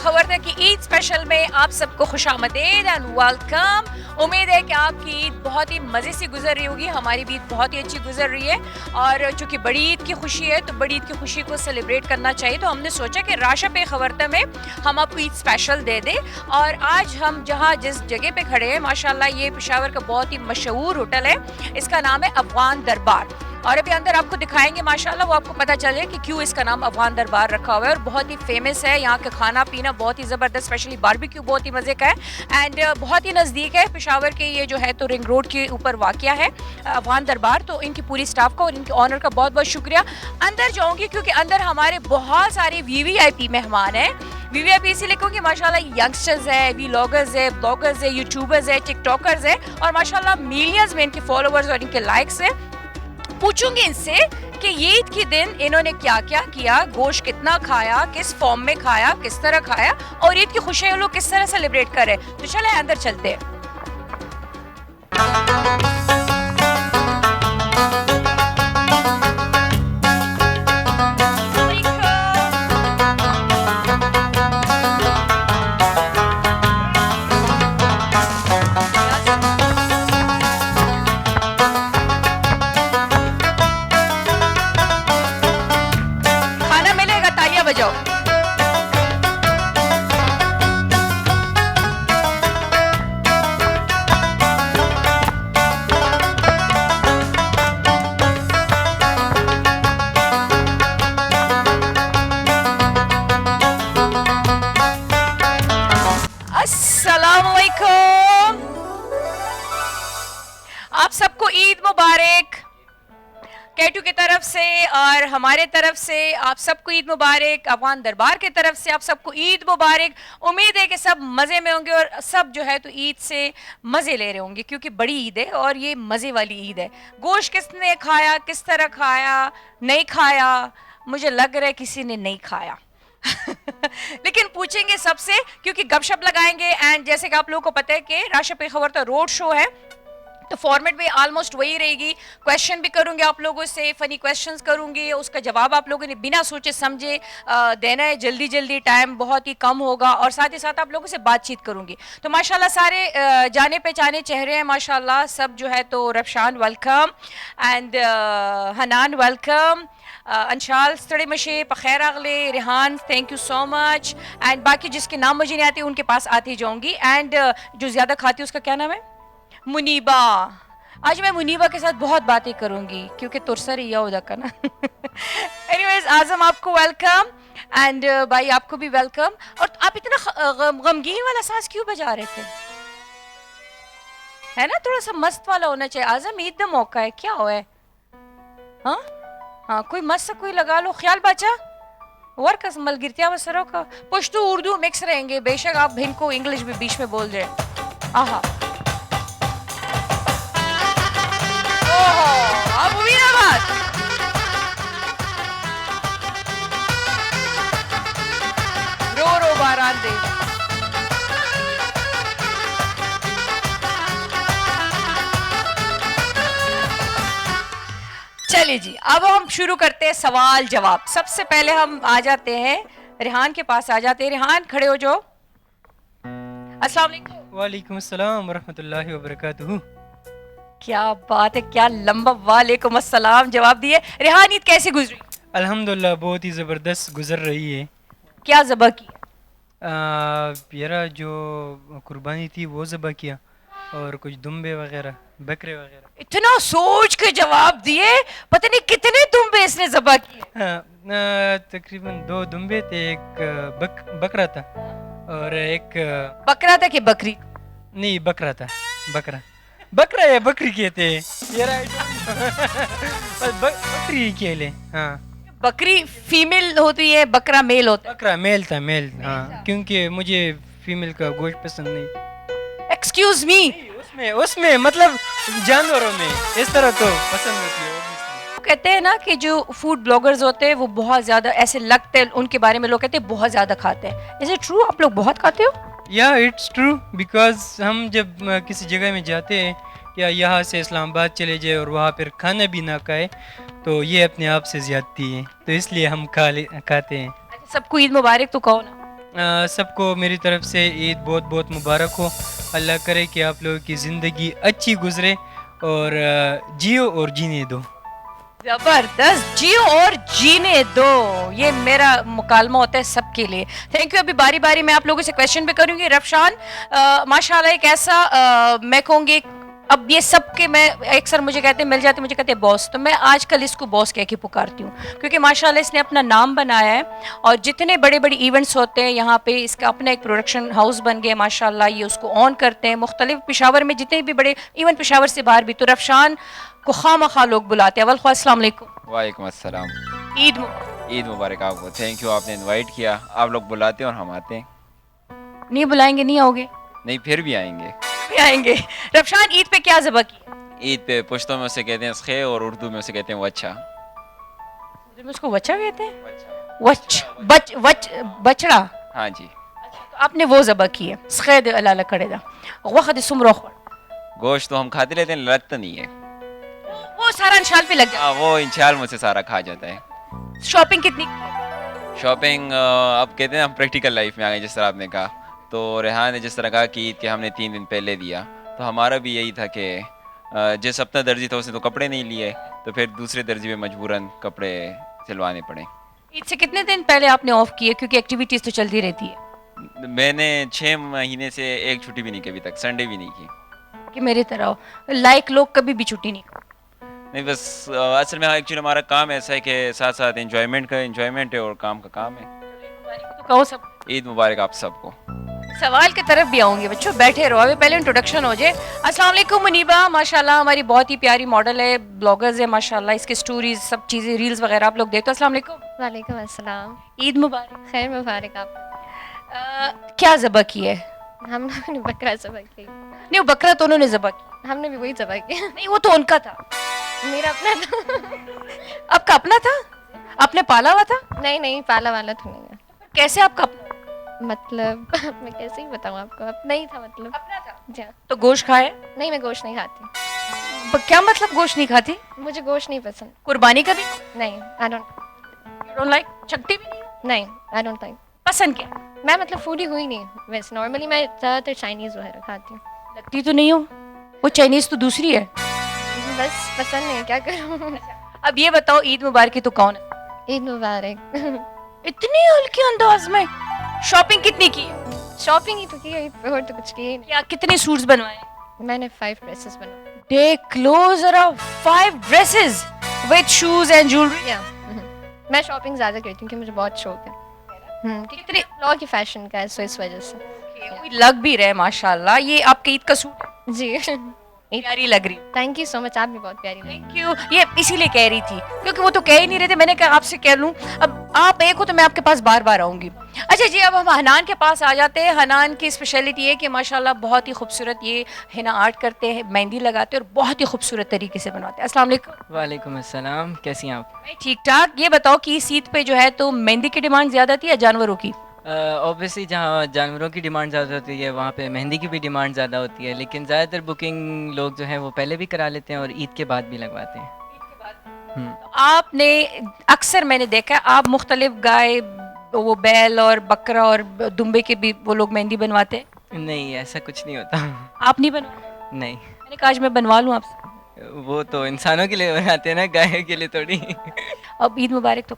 खबरदार की ईद स्पेशल में आप सबको खुशामदीद एंड वेलकम। उम्मीद है कि आपकी ईद बहुत ही मज़े से गुजर रही होगी। हमारी भी ईद बहुत ही अच्छी गुजर रही है और चूँकि बड़ी ईद की खुशी है तो बड़ी ईद की खुशी को सेलिब्रेट करना चाहिए। तो हमने सोचा कि राशा पे खबरदार में हम आपको ईद स्पेशल दे दें। और आज हम जहाँ जिस जगह पे खड़े हैं माशाल्लाह ये पेशावर का बहुत ही मशहूर होटल है, इसका नाम है अफगान दरबार। और अभी अंदर आपको दिखाएंगे माशाल्लाह, वो आपको पता चले कि क्यों इसका नाम अफगान दरबार रखा हुआ है। और बहुत ही फेमस है, यहाँ का खाना पीना बहुत ही ज़बरदस्त, स्पेशली बारबेक्यू बहुत ही मज़े का है एंड बहुत ही नज़दीक है पेशावर के। ये जो है तो रिंग रोड के ऊपर वाक़या है अफगान दरबार। तो इनकी पूरी स्टाफ का और इनके ऑनर का बहुत बहुत शुक्रिया। अंदर जाऊँगी क्योंकि अंदर हमारे बहुत सारे VVIP मेहमान हैं। VVIP इसीलिए क्योंकि माशाल्लाह यंगस्टर्स है, व्लॉगर्स है, ब्लॉगर्स है, यूट्यूबर्स है, टिकटॉकर्स है और माशाल्लाह मिलियंस में इनके फॉलोअर्स और इनके लाइक्स हैं। पूछूंगी इनसे कि ईद के दिन इन्होंने क्या क्या किया, गोश्त कितना खाया, किस फॉर्म में खाया, किस तरह खाया और ईद की खुशियां लोग किस तरह सेलिब्रेट कर रहे हैं। तो चले अंदर चलते हैं। आप सबको ईद मुबारक कैटू की तरफ से और हमारे तरफ से आप सबको ईद मुबारक। अफगान दरबार की तरफ से आप सबको ईद मुबारक। उम्मीद है कि सब मज़े में होंगे और सब जो है तो ईद से मज़े ले रहे होंगे क्योंकि बड़ी ईद है और ये मज़े वाली ईद है। गोश्त किसने खाया, किस तरह खाया, नहीं खाया, मुझे लग रहा है किसी ने नहीं खाया लेकिन पूछेंगे सबसे क्योंकि गपशप लगाएंगे। एंड जैसे कि आप लोगों को पता है कि राशा पे खबर तो रोड शो है तो फॉर्मेट भी ऑलमोस्ट वही रहेगी। क्वेश्चन भी करूंगी आप लोगों से, फनी क्वेश्चंस करूंगी, उसका जवाब आप लोगों ने बिना सोचे समझे देना है। जल्दी जल्दी, टाइम बहुत ही कम होगा और साथ ही साथ आप लोगों से बातचीत करूंगी। तो माशाल्लाह सारे जाने पहचाने चेहरे हैं माशाल्लाह सब जो है तो Rafshan welcome and Hanan welcome, Anshal स्टडी मशे पखैर अगले, Rehan thank you so much and बाकी जिसके नाम मुझे नहीं आते उनके पास आती जाऊंगी। एंड जो ज़्यादा खाती है उसका क्या नाम है? मुनीबा। आज मैं मुनीबा के साथ बहुत बातें करूंगी क्योंकि तुरसा रिया उदा का ना एनीवेज आजम आपको वेलकम एंड भाई आपको भी वेलकम। और आप इतना गमगीन वाला सांस क्यों बजा रहे थे? है ना, थोड़ा सा मस्त वाला होना चाहिए। आजम ईद का मौका है, क्या हुआ है? हाँ हाँ, कोई मस्त कोई लगा लो। ख्याल बचा वर्क मलगिरतिया वसरों का पुश्तू उर्दू मिक्स रहेंगे, बेशक आप भिन को इंग्लिश भी बीच में बोल रहे। आहा अब हुई ना बात। रो रो बारान दे। चलिए जी, अब हम शुरू करते हैं सवाल जवाब। सबसे पहले हम आ जाते हैं रेहान के पास, आ जाते हैं। रेहान खड़े हो जाओ। अस्सलाम वालेकुम। वालेकुम अस्सलाम वरहमतुल्लाहि वबरकातुहू। क्या बात है, क्या लंबा वालेकुम अस्सलाम जवाब दिए। रेहान ईद कैसी गुजरी? अल्हम्दुलिल्लाह बहुत ही ज़बरदस्त गुजर रही है। क्या ज़बह किया? यारा जो कुर्बानी थी वो ज़बह किया और कुछ दुम्बे वगैरह, बकरे वगैरह। इतना सोच के जवाब दिए, पता नहीं कितने दुम्बे इसने ज़बह किए। तकरीबन 2 दुम्बे थे, एक बकरा था और एक बकरा था कि बकरी? नहीं बकरा था, बकरा या बकरी कहते हैं बकरी कहले। हाँ बकरी फीमेल होती है, बकरा मेल होता है। बकरा मेल था, मेल। हाँ क्योंकि मुझे फीमेल का गोश्त पसंद नहीं। एक्सक्यूज मी, उसमें मतलब जानवरों में इस तरह तो पसंद होती है। कहते हैं ना कि जो फूड ब्लॉगर्स होते हैं वो बहुत ज्यादा ऐसे लगते हैं, उनके बारे में लोग कहते हैं बहुत ज्यादा खाते हैं। Is it true? आप लोग बहुत खाते हो? या इट्स ट्रू बिकॉज हम जब किसी जगह में जाते हैं या यहाँ से इस्लामाबाद चले जाए और वहाँ पर खाना भी ना खाए तो ये अपने आप से ज्यादती है, तो इसलिए हम खाते हैं। सबको ईद मुबारक तो कहो ना। सबको मेरी तरफ से ईद बहुत बहुत मुबारक हो। अल्लाह करे कि आप लोगों की ज़िंदगी अच्छी गुजरे और जियो और जीने दो। जबरदस्त, जियो और जीने दो, ये मेरा मुकालमा होता है सबके लिए। Thank you. अभी बारी बारी मैं आप लोगों से क्वेश्चन भी करूंगी। रफशान माशाल्लाह एक ऐसा मैं कहूँगी, अब ये सबके मैं अक्सर मुझे कहते हैं मिल जाते, मुझे कहते हैं बॉस, तो मैं आजकल इसको बॉस कह के पुकारती हूँ क्योंकि माशाल्लाह इसने अपना नाम बनाया है और जितने बड़े बड़े इवेंट्स होते हैं यहाँ पे इसका अपना एक प्रोडक्शन हाउस बन गया माशाल्लाह, ये उसको ऑन करते हैं मुख्तलिफ पेशावर में जितने भी बड़े इवन पेशावर से बाहर भी। तो रफशान को खाम खा लोग बुलाते हैं। अव्वल अस्सलाम वालेकुम। वालेकुम अस्सलाम। ईद मुबारक। ईद मुबारक आपको। थैंक यू, आपने इनवाइट किया। आप लोग बुलाते हैं और हम आते हैं। नहीं बुलाएंगे नहीं आओगे? नहीं, फिर भी आएंगे। भी आएंगे। रफशान ईद पे क्या ज़बह किया? ईद पे पुश्तो में उसे कहते हैं खे और उर्दू में उसे कहते हैं वच्छा। उर्दू में उसको वच्चा कहते हैं? वच बच वच बचड़ा। हाँ जी। तो आपने वो ज़बह की है सखेद अलाला कड़ेदा वखद सुमरो गोश्त तो हम खाते रहते हैं, लगता नहीं है। वो सारा अंशाल पे लग जाता हाँ, वो इंशाल मुझसे सारा खा जाता है। है। शॉपिंग कितनी की है? शॉपिंग अब कहते हैं हम प्रैक्टिकल लाइफ में आ गए, जिस तरह आपने कहा। तो रेहान ने जिस तरह कहा कि ईद के हमने 3 दिन पहले दिया, तो हमारा भी यही था कि जिस अपना दर्जी था उसने तो कपड़े नहीं लिए, तो फिर दूसरे दर्जी में मजबूरन कपड़े सिलवाने पड़े। ईद से कितने दिन पहले आपने ऑफ किए क्योंकि एक्टिविटीज़ तो चलती रहती है? मैंने 6 महीने से एक छुट्टी भी नहीं की अभी तक, संडे भी नहीं की। कि मेरी तरह हो लाइक लोग कभी भी छुट्टी नहीं करते। नहीं, बस असल में एक्चुअली हमारा काम ऐसा है कि साथ साथ एंजॉयमेंट है और काम का काम है। तो कहो सब ईद मुबारक आप सबको। सवाल की तरफ भी आऊंगी, बच्चों बैठे रहो, अभी पहले इंट्रोडक्शन हो जाए। अस्सलाम वालेकुम मुनीबा, माशाल्लाह हमारी बहुत ही प्यारी मॉडल है, ब्लॉगर्स है माशाल्लाह, इसकी स्टोरीज सब चीज़ें रील्स वगैरह आप लोग देखते हो। अस्सलाम वालेकुम। वालेकुम अस्सलाम। ईद मुबारक। खैर मुबारक आप। क्या ज़बह की है? हम लोगों ने बकरा ज़बह की। नहीं वो बकरा तो उन्होंने ज़बह की। हमने भी वही ज़बह की। नहीं वो तो उनका था। मेरा अपना था। आपका अपना था? आपने पाला हुआ था? नहीं नहीं, पाला वाला तो नहीं है। कैसे आपका अपना? मतलब मैं कैसे ही बताऊँ आपको, अपना ही था मतलब। अपना था। जी हाँ। तो गोश्त खाए? नहीं, मैं गोश्त नहीं खाती। क्या मतलब गोश्त नहीं खाती? मुझे गोश्त नहीं पसंद। कुर्बानी का भी? नहीं, I don't. You don't like? चकटी भी नहीं? नहीं, आई डोंट लाइक। पसंद क्या? मैं मतलब फूडी हुई नहीं वैसे, नॉर्मली मैं ज़्यादातर चाइनीज़ वगैरह खाती हूँ। लगती तो नहीं हो। वो चाइनीज तो दूसरी है। बस पसंद नहीं, क्या करूँ। अब ये बताओ ईद मुबारक तो कौन है? ईद मुबारक। इतनी हल्के अंदाज में शॉपिंग कितनी की? शॉपिंग ही तो की है, और तो कुछ की ही नहीं। क्या कितने सूट्स बनवाए? मैंने 5 ड्रेसेस बनवाए। देख लो जरा, 5 dresses with shoes and jewellery. या मैं शॉपिंग ज़्यादा करती हूँ क्योंकि मुझे बहुत शौक है। कितने लॉ की फैशन का है, सो इस वजह से। लग भी रहे माशाल्लाह। ये आपके ईद का सूट है? जी। प्यारी लग रही। थैंक यू सो मच, आप भी बहुत प्यारी लगी। Thank you. ये इसीलिए कह रही थी क्योंकि वो तो कह ही नहीं रहे थे, मैंने कहा आपसे कह लूं। अब आप एक हो तो मैं आपके पास बार बार आऊंगी। अच्छा जी, अब हम हनान के पास आ जाते हैं। हनान की स्पेशलिटी है कि माशाल्लाह बहुत ही खूबसूरत ये हिना आर्ट करते हैं, मेहंदी लगाते हैं और बहुत ही खूबसूरत तरीके से बनवाते हैं। अस्सलाम वालेकुम। वालेकुम अस्सलाम, कैसी हैं आप? मैं ठीक ठाक। ये बताओ कि इस ईद पे जो है तो मेहंदी की डिमांड ज़्यादा थी या जानवरों की? ऑब्वियसली जहाँ जानवरों की डिमांड ज़्यादा होती है वहाँ पे मेहंदी की भी डिमांड ज़्यादा होती है, लेकिन ज़्यादातर बुकिंग लोग जो है वो पहले भी करा लेते हैं और ईद के बाद भी लगवाते हैं। तो आपने अक्सर मैंने देखा है आप मुख्तलिफ गाय, वो बैल और बकरा और दुम्बे के भी वो लोग मेहंदी बनवाते हैं? नहीं, ऐसा कुछ नहीं होता। आप नहीं बनवाते? नहीं, मैंने कहा आज मैं बनवा लूँ आपसे। वो तो इंसानों के लिए बनाते हैं ना, गाय के लिए थोड़ी। अब ईद मुबारक तो।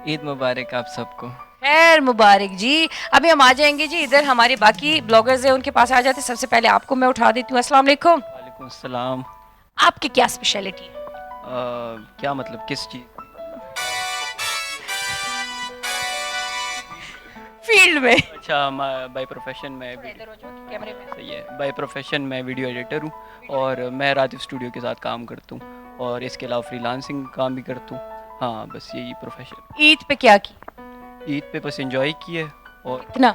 ईद मुबारक आप सबको। खैर मुबारक जी। अभी हम आ जाएंगे जी, इधर हमारे बाकी ब्लॉगर्स हैं उनके पास आ जाते हैं। सबसे पहले आपको मैं उठा देती हूँ। अस्सलाम वालेकुम। वालेकुम सलाम। आपकी क्या स्पेशलिटी है? क्या मतलब किस चीज़? फील्ड में। अच्छा, बाय प्रोफेशन मैं कैमरे में। सही है, बाय प्रोफेशन मैं वीडियो एडिटर हूँ और मैं रातिब स्टूडियो के साथ काम करता हूँ और इसके अलावा फ्रीलांसिंग काम भी करता हूँ। हाँ, बस यही प्रोफेशन। ईद पे क्या की? ईद पे बस एंजॉय किए और इतना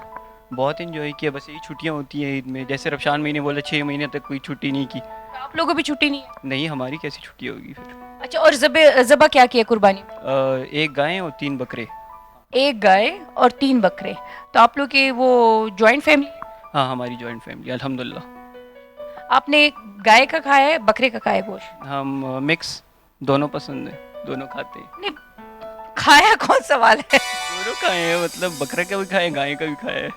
बहुत एंजॉय किया। बस यही छुट्टियाँ होती हैं ईद में, जैसे रमजान महीने बोला 6 महीने तक कोई छुट्टी नहीं की। आप लोगों को भी छुट्टी नहीं है? नहीं, हमारी कैसी छुट्टी होगी फिर। अच्छा, और ज़बा क्या किया कुर्बानी में? एक गाय और 3 बकरे। एक गाय और 3 बकरे। तो आप लोग के वो जॉइंट फैमिली? हाँ, हमारी जॉइंट फैमिली अल्हम्दुलिल्लाह। आपने गाय का खाया है, बकरे का खाया है गोश्त? हम मिक्स दोनों पसंद है, दोनों खाते हैं। नहीं, खाया कौन सा वाला है? दोनों खाए हैं, मतलब बकरे का भी खाए, गाय का भी खाया है।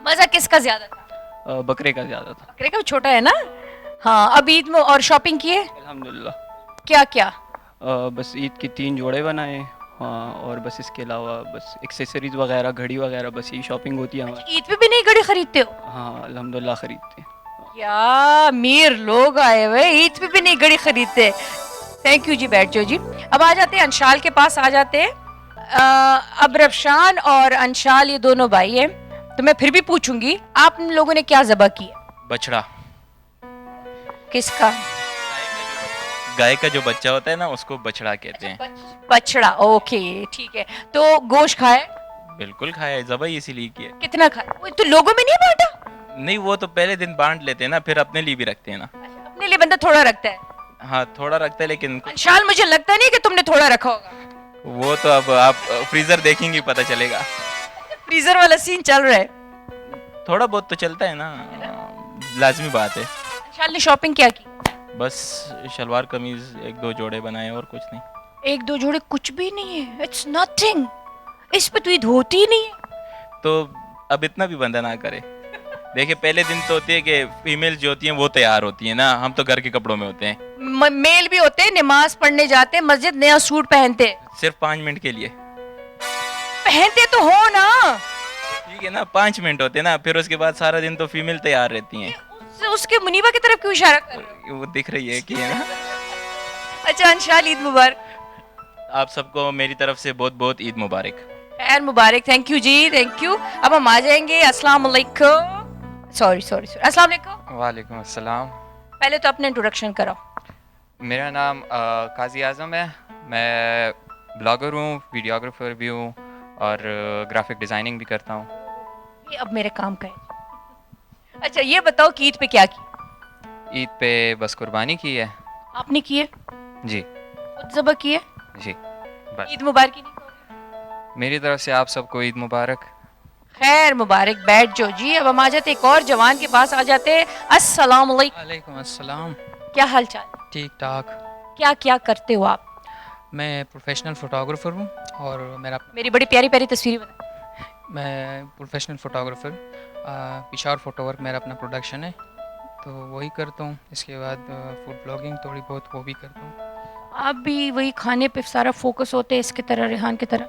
मजा किसका ज्यादा था? बकरे का ज़्यादा था। बकरे का भी छोटा है ना? हाँ, अब ईद में और शॉपिंग किए? अल्हम्दुलिल्लाह। क्या क्या? बस ईद की 3 जोड़े बनाए। हाँ, और बस इसके अलावा बस एक्सेसरीज वगैरह, घड़ी वगैरह, बस यही शॉपिंग होती है हमारी। ईद पे भी नई घड़ी खरीदते हो? हाँ, अल्हम्दुलिल्लाह खरीदते हैं। क्या अमीर लोग आए हुए, ईद पे भी नई घड़ी खरीदते। थैंक यू जी, बैठ जाओ जी। अब आ जाते हैं अंशाल के पास, आ जाते हैं। अब रफशान और अंशाल ये दोनों भाई हैं, तो मैं फिर भी पूछूंगी, आप लोगों ने क्या ज़बह किया? बछड़ा। किसका? गाय का जो बच्चा होता है ना, उसको बछड़ा कहते हैं। बछड़ा, ओके ठीक है। तो गोश्त खाए? बिल्कुल खाया है, ज़बाई इसीलिए किया है। कितना खाए? वो तो लोगों में नहीं बांटा? नहीं, वो तो पहले दिन बांट लेते हैं ना, फिर अपने लिए भी रखते हैं ना। अपने लिए बंदा थोड़ा रखता है। हाँ, थोड़ा रखता है, लेकिन अंशाल मुझे लगता नहीं कि तुमने थोड़ा रखा होगा। वो तो अब आप फ्रीजर देखेंगे पता चलेगा। फ्रीजर वाला सीन चल रहा है। थोड़ा बहुत तो चलता है ना, लाजमी बात है। अंशाल ने शॉपिंग क्या की? बस शलवार कमीज 1-2 जोड़े बनाए और कुछ नहीं। 1-2 जोड़े कुछ भी नहीं है, इट्स नथिंग। इस पे तो ईद होती ही नहीं है। तो अब इतना भी बंदा ना करे। देखिए, पहले दिन तो होती है कि फीमेल जो होती हैं वो तैयार होती है ना, हम तो घर के कपड़ों में होते हैं। मेल भी होते हैं, नमाज पढ़ने जाते हैं मस्जिद, नया सूट पहनते हैं। सिर्फ 5 मिनट के लिए। पहनते तो हो ना। ठीक है ना, 5 मिनट होते हैं ना, फिर उसके बाद सारा दिन तो फीमेल तैयार रहती हैं। उसके मुनीबा की तरफ क्यों इशारा कर रहे हो? वो दिख रही है कि है ना। अच्छा अंशाल, ईद मुबारक। आप सबको मेरी तरफ से बहुत बहुत ईद मुबारक। खैर मुबारक, थैंक यू जी, थैंक यू। अब हम आ जाएंगे अस्सलाम वालेकुम, सॉरी अस्सलाम वालेकुम। वालेकुम अस्सलाम। पहले तो अपने इंट्रोडक्शन कराओ। मेरा नाम काजी आज़म है। मैं ब्लॉगर हूँ, वीडियोग्राफर भी हूँ और ग्राफिक डिज़ाइनिंग भी करता हूँ। ये अब मेरे काम का है। अच्छा ये बताओ कि ईद पे क्या की? ईद पे बस कुर्बानी की है। आपने की है? जी खुद ज़बह की है? जी, बस। ईद मुबारक नहीं कहोगे? मेरी तरफ से आप सबको ईद मुबारक। खैर मुबारक, बैठ जाओ जी। अब हम आ जाते एक और जवान के पास, आ जाते हैं। अस्सलाम वालेकुम। वालेकुम अस्सलाम। क्या हाल चाल? ठीक ठाक। क्या क्या करते हो आप? मैं प्रोफेशनल फ़ोटोग्राफ़र हूँ और मेरा मेरी बड़ी प्यारी प्यारी तस्वीरें बना। मैं प्रोफेशनल फ़ोटोग्राफ़र, पिशावर फ़ोटोवर्क मेरा अपना प्रोडक्शन है, तो वही करता हूँ। इसके बाद फूड ब्लॉगिंग थोड़ी बहुत वो भी करता हूँ। आप भी वही खाने पे सारा फोकस होते हैं इसकी तरह, रेहान की तरह?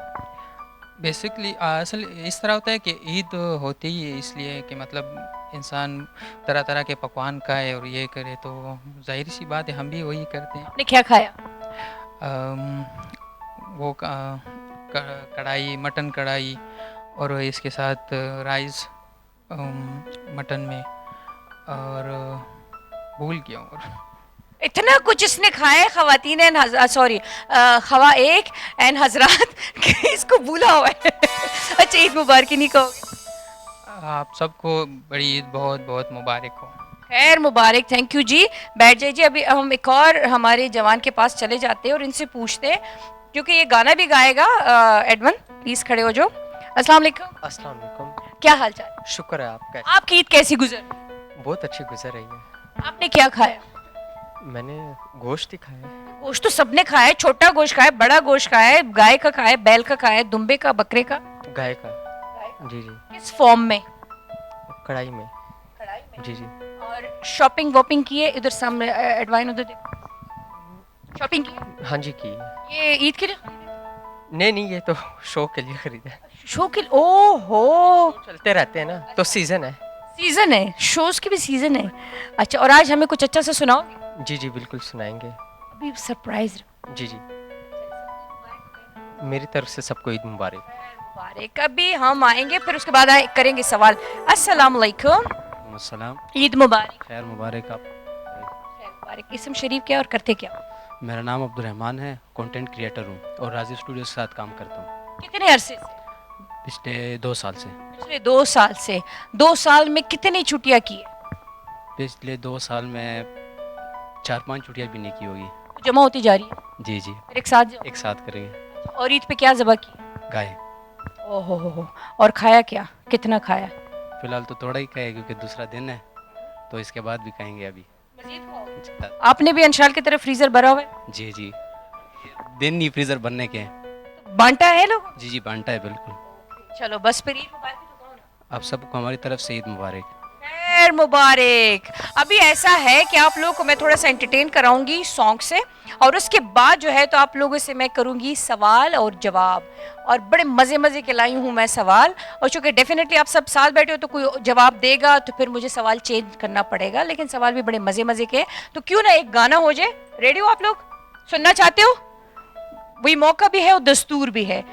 बेसिकली असल इस तरह होता है कि ईद होती ही है इसलिए कि मतलब इंसान तरह तरह के पकवान खाए और ये करे, तो जाहिर सी बात है हम भी वही करते हैं। आपने क्या खाया? वो कढ़ाई, मटन कढ़ाई और इसके साथ राइस मटन में, और भूल गया और इतना कुछ इसने खाया है खवातीन एंड सॉरी खवा एक एंड हजरात कि इसको भूला हुआ है। अच्छा ईद मुबारक नहीं कहोगे? आप सबको बड़ी ईद बहुत बहुत मुबारक हो। खैर मुबारक, थैंक यू जी। बैठ जाइए। अभी हम एक और हमारे जवान के पास चले जाते हैं और इनसे पूछते हैं, क्योंकि ये गाना भी गाएगा। एडमन प्लीज खड़े हो जाओ। अस्सलाम वालेकुम। अस्सलाम वालेकुम। क्या हाल चाल? शुक्र है आपका। आपकी ईद कैसी गुजर? बहुत अच्छी गुजर रही है। आपने क्या खाया? मैंने गोश्त ही खाया। गोश्त तो सबने खाया है, छोटा गोश्त खाया है, बड़ा गोश्त खाया है, गाय का खाया है, बैल का खाया है, दुम्बे का, बकरे का। गाय का। जी जी। किस फॉर्म में? कढ़ाई में। जी जी। और शॉपिंग वॉपिंग की है? इधर सामने एडवाइन उधर देखो। शॉपिंग की है? हाँ जी की है। ये ईद के लिए? नहीं नहीं, ये तो शो के लिए खरीदा है। शो के लिए? ओहो, चलते रहते हैं ना, तो सीजन है। सीजन है, शोज की भी सीजन है। अच्छा, और आज हमें कुछ अच्छा सा सुनाओगे? जी जी बिल्कुल सुनाएंगे। अभी सरप्राइज। जी जी। मेरी तरफ से सबको ईद मुबारक। मुबारक। अभी हम आएंगे, फिर उसके बाद करेंगे सवाल। अस्सलाम वालेकुम। अस्सलाम। ईद मुबारक। खैर मुबारक आप। खैर मुबारक। इस्म शरीफ क्या और करते क्या? मेरा नाम अब्दुलरहमान है, कंटेंट क्रिएटर हूँ और राजी स्टूडियो के साथ काम करता हूँ। कितने अरसे से? पिछले 2 साल से। पिछले 2 साल से। 2 साल में कितनी छुट्टियां की है? पिछले 2 साल में 4-5 छुट्टियाँ भी नहीं की होगी। जमा होती जा रही है? जी जी, फिर एक साथ एक साथ करेंगे। और ईद पे क्या ज़बह की? गाय। ओहो हो। और खाया क्या? कितना खाया? फिलहाल तो थोड़ा ही खाए क्योंकि दूसरा दिन है, तो इसके बाद भी खाएंगे अभी। आपने भी अंशाल की तरफ फ्रीजर भरा हुआ है? जी जी, दिन नहीं फ्रीज़र बनने के हैं। बांटा है लोग? जी जी बांटा है बिल्कुल। चलो बस फिर ईद मुबारक तो कहो ना। आप सबको हमारी तरफ से ईद मुबारक। खैर मुबारक। अभी ऐसा है कि आप लोगों को मैं थोड़ा सा एंटरटेन कराऊंगी सॉन्ग से, और उसके बाद जो है तो आप लोगों से मैं करूंगी सवाल और जवाब, और बड़े मज़े मज़े के लाई हूँ मैं सवाल। और चूंकि डेफिनेटली आप सब साथ बैठे हो तो कोई जवाब देगा तो फिर मुझे सवाल चेंज करना पड़ेगा, लेकिन सवाल भी बड़े मज़े मज़े के हैं। तो क्यों ना एक गाना हो जाए। रेडी हो आप लोग? सुनना चाहते हो? वही मौका भी है और दस्तूर भी है।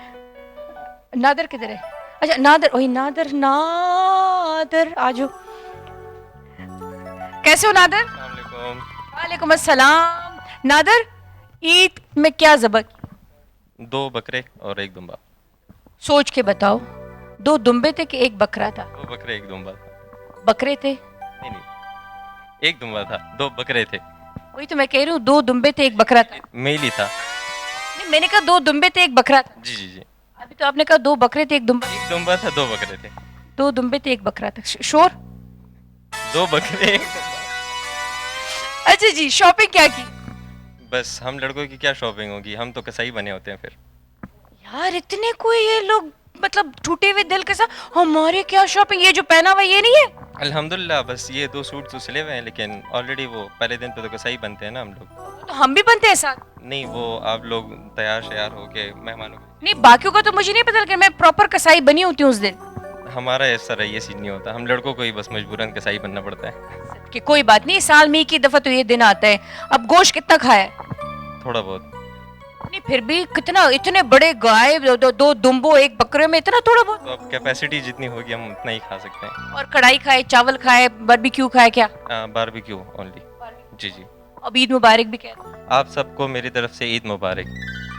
नादर किधर है? अच्छा नादर, वही नादर, नादर आ जाओ। कैसे हो नादर? वालेकुम अस्सलाम। नादर, ईद में क्या ज़बह किया? 2 बकरे और 1 दुम्बा। सोच के बताओ। 2 दुम्बे थे कि 1 बकरा था? 2 बकरे 1 दुम्बा था। बकरे थे? नहीं 1 दुम्बा था, 2 बकरे थे। वही तो मैं कह रही हूँ, 2 दुम्बे थे 1 बकरा था। मेल ही था। नहीं मैंने कहा 2 दुम्बे थे 1 बकरा था। जी जी जी। अभी तो आपने कहा 2 बकरे थे 1 दुम्बा। 1 दुम्बा था, 2 बकरे थे। 2 दुम्बे थे 1 बकरा था। शोर? 2 बकरे 1 दुम्बा। अच्छा जी, शॉपिंग क्या की? बस हम लड़कों की क्या शॉपिंग होगी, हम तो कसाई बने होते हैं फिर। यार इतने कोई ये लोग मतलब टूटे हुए दिल के साथ, हमारे क्या शॉपिंग, ये जो पहना हुआ ये नहीं है? अल्हम्दुलिल्लाह बस ये 2 सूट तो सिले हुए हैं, लेकिन ऑलरेडी वो पहले दिन पे तो कसाई बनते हैं ना हम लोग। तो हम भी बनते हैं साथ? नहीं वो आप लोग तैयार शयार होके मेहमानों के। नहीं बाकियों का तो मुझे नहीं पता, लेकिन मैं प्रॉपर कसाई बनी होती हूँ उस दिन। हमारा इस तरह ये सीन नहीं होता, हम लड़कों को ही बस मजबूरन कसाई बनना पड़ता है। कि कोई बात नहीं, साल में एक ही दफा तो ये दिन आता है। अब गोश्त कितना खाया है? थोड़ा बहुत। नहीं फिर भी कितना, इतने बड़े गाय, 2 दुम्बो 1 बकरे में इतना थोड़ा बहुत? तो अब कैपेसिटी जितनी होगी हम उतना ही खा सकते हैं। और कढ़ाई खाए, चावल खाए, बारबेक्यू खाए क्या? Barbecue only. जी जी। अब ईद मुबारक भी कह दो। आप सबको मेरी तरफ से ईद मुबारक।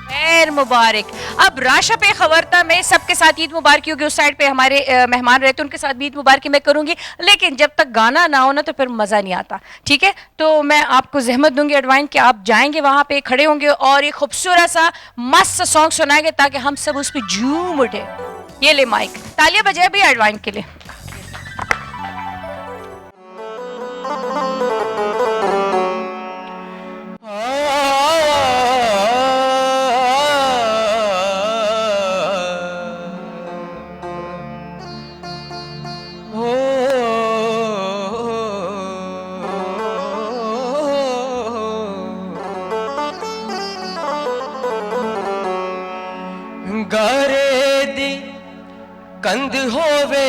खैर मुबारक। अब राशा पे खबरता में सबके साथ ईद मुबारक होगी, उस साइड पे हमारे मेहमान रहते हैं उनके साथ भी ईद मुबारक मैं करूंगी, लेकिन जब तक गाना ना हो ना तो फिर मज़ा नहीं आता। ठीक है, तो मैं आपको जहमत दूंगी एडवाइन कि आप जाएंगे वहां पे, खड़े होंगे और एक खूबसूरत सा मस्त सॉन्ग सुनाएंगे ताकि हम सब उस पर झूम उठे। ये ले माइक, तालियां बजाए भी एडवाइन के लिए। गारे दी कंध होवे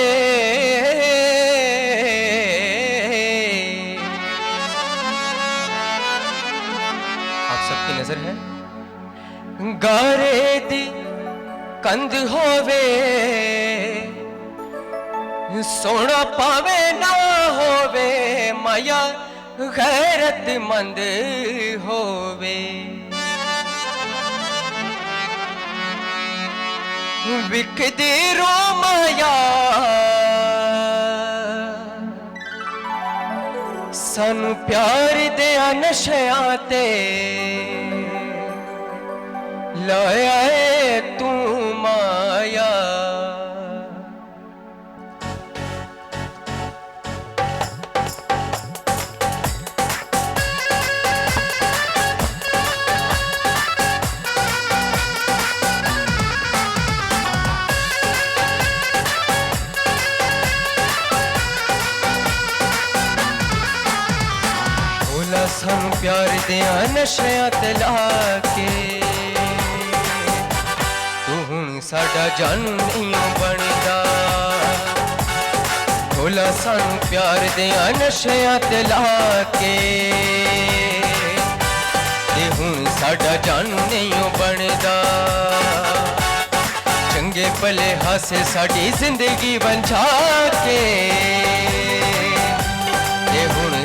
आप सबकी नजर है। गारे दी कंध होवे सोना पावे ना होवे माया गैरतमंद होवे। विकदी रो माया सानू प्यार दिया नशयां ते लाया है तू माया। सानू प्यार दिया नशया ते लाके तू हुण साडा जानू नहीं बनदा। भोला सानू प्यार दिया नशया ते लाके ते हुण साडा जानू नहीं बनदा। चंगे भले हासे साडी जिंदगी बंझा के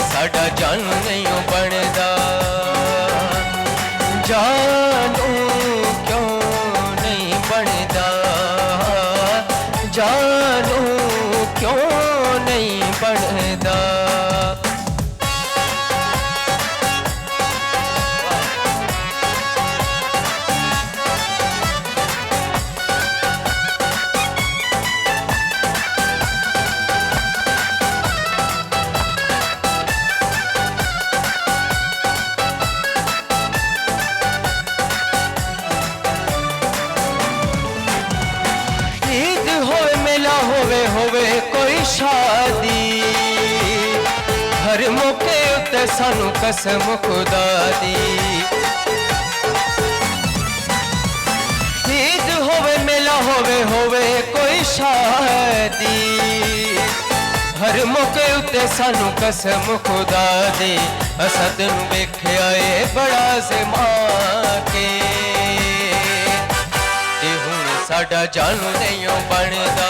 साडा जानू नहीं बनदा। जानू क्यों नहीं बनदा, जानू क्यों नहीं बनदा। कोई शादी हर मौके उत्ते सानू कसम खुदा दी ईद होवे मेला होवे कोई शादी हर मौके उत्ते सानू कसम खुदा दी असां तैनू वेखिया ए बड़ा ज़मा के ते हुण साडा जानू नहीं बनदा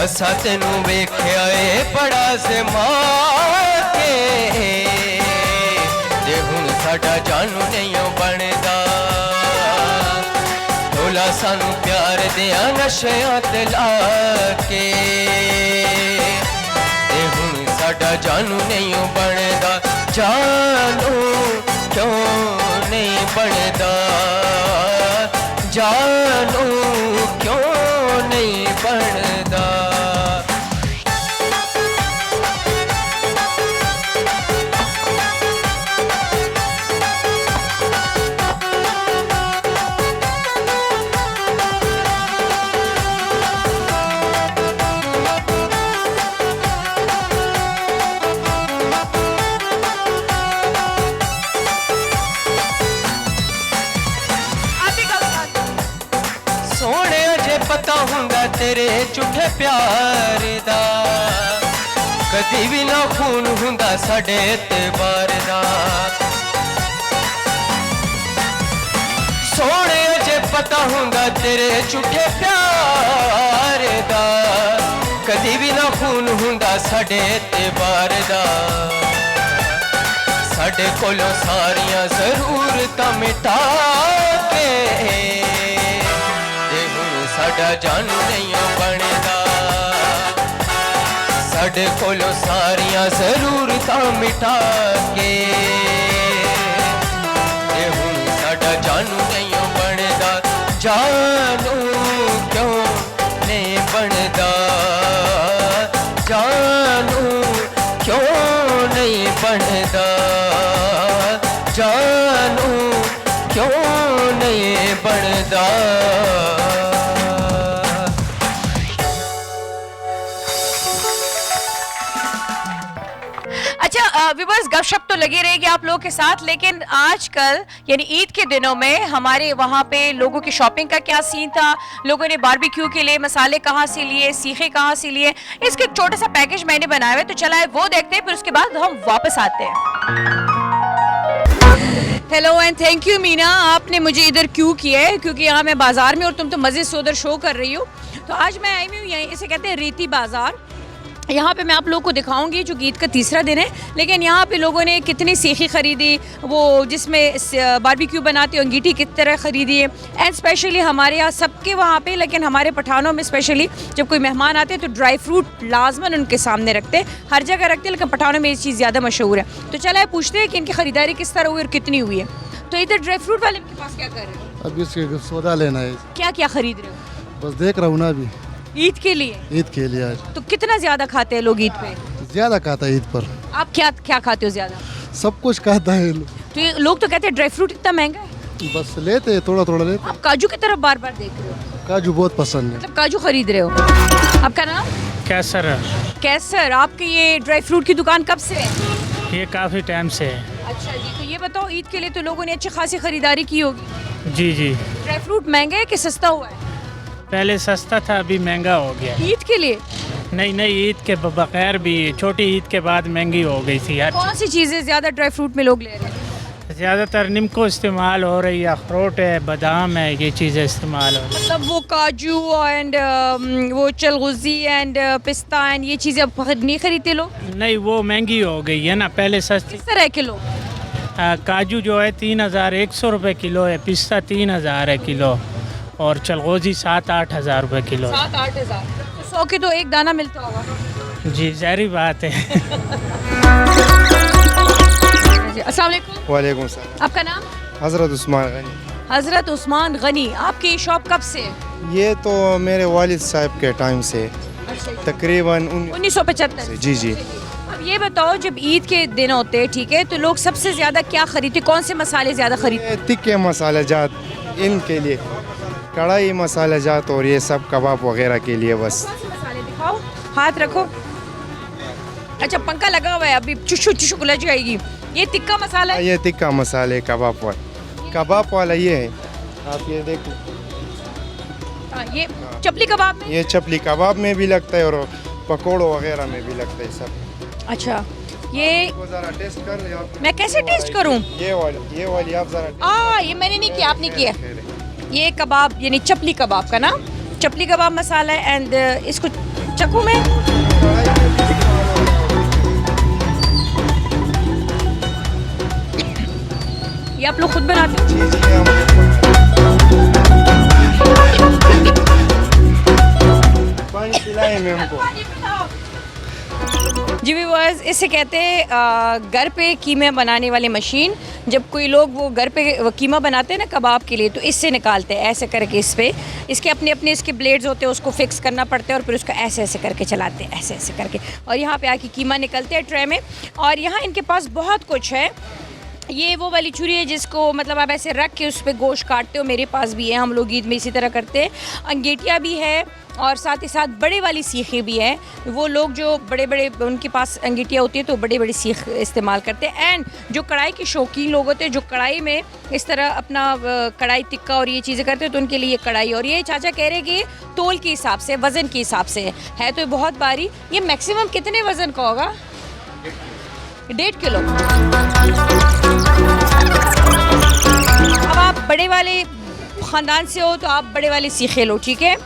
असां तैनू वेखिया ए बड़ा ज़मा के ते हुण साडा जानू नहीं बनदा ढोला सानू प्यार दिया नशियां ते ला के ते हुण साडा जानू नहीं बनदा जानू क्यों नहीं बनदा जानू क्यों नहीं बनदा सोने जे पता हुंदा तेरे झूठे प्यार दा कदी भी ना खून हुंदा साडे एतबार दा सोने जे पता हुंदा तेरे झूठे प्यार दा कदी भी ना खून हुंदा साडे एतबार दा साडे कोलों सारियां ज़रूरतां मिटा के साडा जानू नहीं बनदा साडे कोलों सारियां ज़रूरतां मिटा के ते हुण साडा जानू नहीं बनदा जानू क्यों नहीं बनदा जानू क्यों नहीं बनदा जानू क्यों नहीं बनदा अच्छा व्यूअर्स गपशप तो लगी रहेगी आप लोगों के साथ, लेकिन आजकल यानी ईद के दिनों में हमारे वहाँ पे लोगों की शॉपिंग का क्या सीन था, लोगों ने बारबेक्यू के लिए मसाले कहाँ से लिए, सीखे कहाँ से लिए, इसके एक छोटा सा पैकेज मैंने बनाया हुआ है, तो चला है वो देखते हैं, फिर उसके बाद हम वापस आते हैं। Hello and thank you Meena, आपने मुझे इधर क्यों किया है, क्योंकि यहाँ मैं बाजार में और तुम तो मज़े से उधर शो कर रही हो। तो आज मैं आई हूँ यहीं, इसे कहते हैं रेती बाज़ार। यहाँ पे मैं आप लोगों को दिखाऊंगी जो ईद का तीसरा दिन है, लेकिन यहाँ पे लोगों ने कितनी सीखी ख़रीदी, वो जिसमें बारबेक्यू बनाते हैं अंगीठी किस तरह ख़रीदी है। एंड स्पेशली हमारे यहाँ सबके वहाँ पे, लेकिन हमारे पठानों में स्पेशली जब कोई मेहमान आते हैं तो ड्राई फ्रूट लाजमन उनके सामने रखते हैं, हर जगह रखते हैं, लेकिन पठानों में ये चीज़ ज़्यादा मशहूर है। तो चला है पूछते हैं कि इनकी ख़रीदारी किस तरह हुई और कितनी हुई है। तो इधर ड्राई फ्रूट वाले के पास क्या कर रहे हो? अभी उसके सौदा लेना है। क्या क्या ख़रीद रहे हो? बस देख रहा हूँ ना अभी ईद के लिए। ईद के लिए आज तो कितना ज्यादा खाते हैं लोग ईद पे? ज्यादा खाता है ईद पर। आप क्या क्या खाते हो ज्यादा? सब कुछ खाता है लोग। तो ये लोग तो कहते हैं ड्राई फ्रूट इतना महंगा है। बस लेते हैं, थोड़ा थोड़ा लेते। आप काजू की तरफ बार बार देख रहे हो? काजू बहुत पसंद है। मतलब काजू खरीद रहे हो। आपका नाम? कैसर। कैसर, आपकी ये ड्राई फ्रूट की दुकान कब से है? ये काफ़ी टाइम से है। अच्छा जी, तो ये बताओ ईद के लिए तो लोगों ने अच्छी खासी खरीदारी की होगी। जी जी। ड्राई फ्रूट महंगा है कि सस्ता हुआ है? पहले सस्ता था, अभी महंगा हो गया। ईद के लिए? नहीं, ईद के बगैर भी छोटी ईद के बाद महंगी हो गई थी। कौन सी चीज़ें ज़्यादा ड्राई फ्रूट में लोग ले रहे हैं? ज़्यादातर नीमको इस्तेमाल हो रही है, अखरोट है, बादाम है, ये चीज़ें इस्तेमाल हो रही है। मतलब वो काजू एंड वो चलगुजी एंड पिस्ता एंड ये चीज़ें अब नहीं खरीदते लोग? नहीं, वो महंगी हो गई है ना, पहले सस्ती। किस तरह किलो? काजू जो है 3100 रुपये किलो है, पिस्ता 3000 है किलो, और चलगोजी 7-8 हज़ार रुपये किलो। 7-8 हज़ार, तो 100 के तो एक दाना मिलता होगा। जी ज़ाहिर बात है। अस्सलाम वालेकुम। वालेकुम सलाम। आपका नाम? हज़रत उस्मान गनी। हज़रत उस्मान गनी, आपकी शॉप कब से? ये तो मेरे वालिद साहब के टाइम से, तकरीबन 1975। जी जी। अब ये बताओ, जब ईद के दिन होते हैं, ठीक है, तो लोग सबसे ज़्यादा क्या खरीदते, कौन से मसाले ज़्यादा खरीदते? तिक्के मसाले जात इनके लिए कढ़ाई मसाला जात और ये सब कबाब वगैरह के लिए बस। मसाले दिखाओ, हाथ रखो। अच्छा पंखा लगा हुआ है, अभी चुशु चुशु उलझ जाएगी। ये तिक्का मसाला है? ये तिक्का मसाले कबाब वाला ये है, आप ये देखो। ये चपली कबाब में? ये चपली कबाब में भी लगता है और पकोड़ों वगैरह में भी लगता है सब। अच्छा ये जरा टेस्ट कर ले आप। मैं कैसे टेस्ट करूं? ये वाली आप जरा। ये मैंने नहीं किया, आपने किया। ये कबाब यानी चपली कबाब का ना, चपली कबाब मसाला है। एंड इसको चखूं मैं? ये आप लोग खुद बनाते हो? पानी पिलाएं मैं हमको। जी व्यूअर्स, इसे कहते हैं घर पे कीमे बनाने वाली मशीन। जब कोई लोग वो घर पे कीमा बनाते हैं ना कबाब के लिए, तो इससे निकालते हैं ऐसे करके। इस पे इसके अपने अपने इसके ब्लेड्स होते हैं, उसको फिक्स करना पड़ता है और फिर उसको ऐसे ऐसे करके चलाते हैं, ऐसे ऐसे करके। और यहाँ पे आके कीमा निकलते हैं ट्रे में। और यहाँ इनके पास बहुत कुछ है। ये वो वाली छुरी है जिसको मतलब आप ऐसे रख के उस पर गोश्त काटते हो, मेरे पास भी है, हम लोग ईद में इसी तरह करते हैं। अंगेटिया भी है और साथ ही साथ बड़े वाली सीखें भी हैं। वो लोग जो बड़े बड़े उनके पास अंगेटिया होती है तो बड़ी बड़ी सीख इस्तेमाल करते हैं। एंड जो कढ़ाई के शौकीन लोग होते हैं, जो कढ़ाई में इस तरह अपना कढ़ाई टिक्का और ये चीज़ें करते हैं, तो उनके लिए ये कढ़ाई। और ये चाचा कह रहे हैं कि तोल के हिसाब से, वज़न के हिसाब से है, तो बहुत भारी। ये मैक्सिमम कितने वज़न का होगा? 1.5 किलो। अब आप बड़े वाले ख़ानदान से हो तो आप बड़े वाली सीखें लो, ठीक है।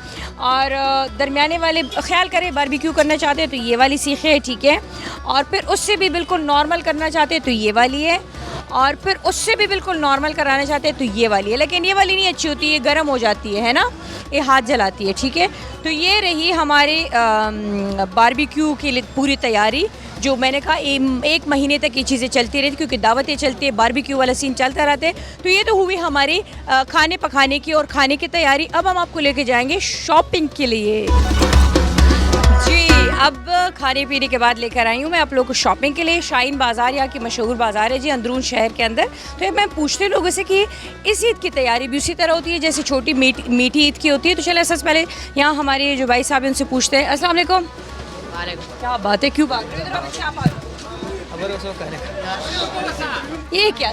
और दरमियाने वाले ख्याल करें बारबेक्यू करना चाहते हैं तो ये वाली सीखें है, ठीक है। और फिर उससे भी बिल्कुल नॉर्मल करना चाहते हैं तो ये वाली है। और फिर उससे भी बिल्कुल नॉर्मल कराना चाहते हैं तो ये वाली है। लेकिन ये वाली नहीं अच्छी होती, ये गर्म हो जाती है ना, ये हाथ जलाती है, ठीक है। तो ये रही हमारी बारबेक्यू के लिए पूरी तैयारी। जो मैंने कहा 1 महीने तक ये चीज़ें चलती रहती, क्योंकि दावतें चलती है, बारबेक्यू वाला सीन चलता रहता है। तो ये तो हुई हमारी खाने पकाने की और खाने की तैयारी। अब हम आपको लेके जाएंगे शॉपिंग के लिए। जी, अब खाने पीने के बाद लेकर आई हूँ मैं आप लोगों को शॉपिंग के लिए। शाहीन बाज़ार यहाँ की मशहूर बाज़ार है जी, अंदरून शहर के अंदर। तो मैं पूछती हूँ लोगों से कि इस ईद की तैयारी भी उसी तरह होती है जैसे छोटी मीठी ईद की होती है। तो चले सबसे पहले यहाँ हमारे जो भाई साहब हैं उनसे पूछते हैं। अस्सलाम वालेकुम। क्या बात है, क्यों बात कर रहे हो? क्या बात? ये क्या?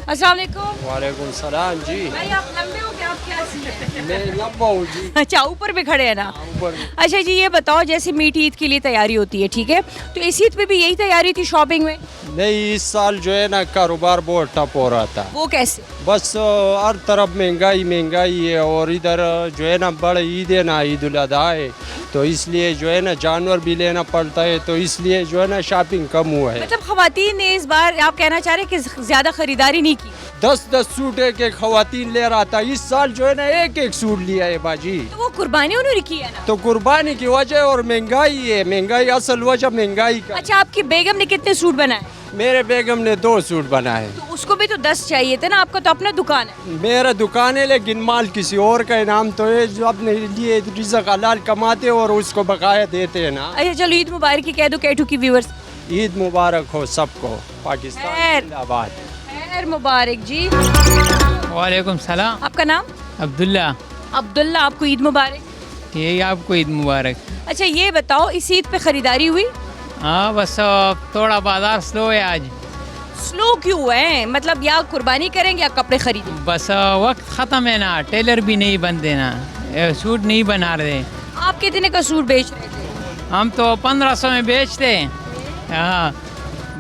अस्सलाम वालेकुम। वालेकुम सलाम जी। भाई आप लंबे हो क्या? आप क्या सीन? मैं लंबा हूँ जी। अच्छा, ऊपर भी खड़े हैं ना? ऊपर। अच्छा जी, ये बताओ जैसे मीठी ईद के लिए तैयारी होती है, ठीक है, तो इस ईद पे भी यही तैयारी थी शॉपिंग में? नहीं, इस साल जो है ना कारोबार बहुत ठप हो रहा था। वो कैसे? बस हर तरफ महंगाई है और इधर जो है ना बड़ा ईद है ना, ईद उल अज़हा है, तो इसलिए जो है ना जानवर भी लेना पड़ता है, तो इसलिए जो है ना शॉपिंग कम हुआ है। मतलब खवातीन ने इस बार आप कहना चाह रहे हैं कि ज़्यादा खरीदारी नहीं की? 10-10 सूट एक खवातीन ले रहा था, इस साल जो है ना एक सूट लिया है बाजी। तो वो कुर्बानी उन्होंने की है ना? तो कुर्बानी की वजह और महंगाई है, महंगाई असल वजह महंगाई का। अच्छा, आपकी बेगम ने कितने सूट बनाए? मेरे बेगम ने 2 सूट बनाए। तो उसको भी तो 10 चाहिए थे ना, आपका तो अपना दुकान है। मेरा दुकान है लेकिन माल किसी और का इनाम तो है, जो अपने लिए रिज़्क़ हलाल कमाते और उसको बकाया देते हैं ना। अच्छा चलो, ईद मुबारक की कह दो कैटू की व्यूअर्स। ईद मुबारक हो सबको, पाकिस्तान जिंदाबाद। खैर मुबारक जी। वालेकुम सलाम। आपका नाम? अब्दुल्ला। अब्दुल्ला, आपको ईद मुबारक। यही आपको ईद मुबारक। अच्छा ये बताओ, इस ईद पे खरीदारी हुई? हाँ बस थोड़ा बाजार स्लो है आज। स्लो क्यों है? मतलब या कुर्बानी करेंगे या कपड़े खरीदेंगे? बस वक्त ख़त्म है ना, टेलर भी नहीं बनते ना, सूट नहीं बना रहे। आप कितने का सूट बेच रहे थे? हम तो 1500 में बेचते हैं, हाँ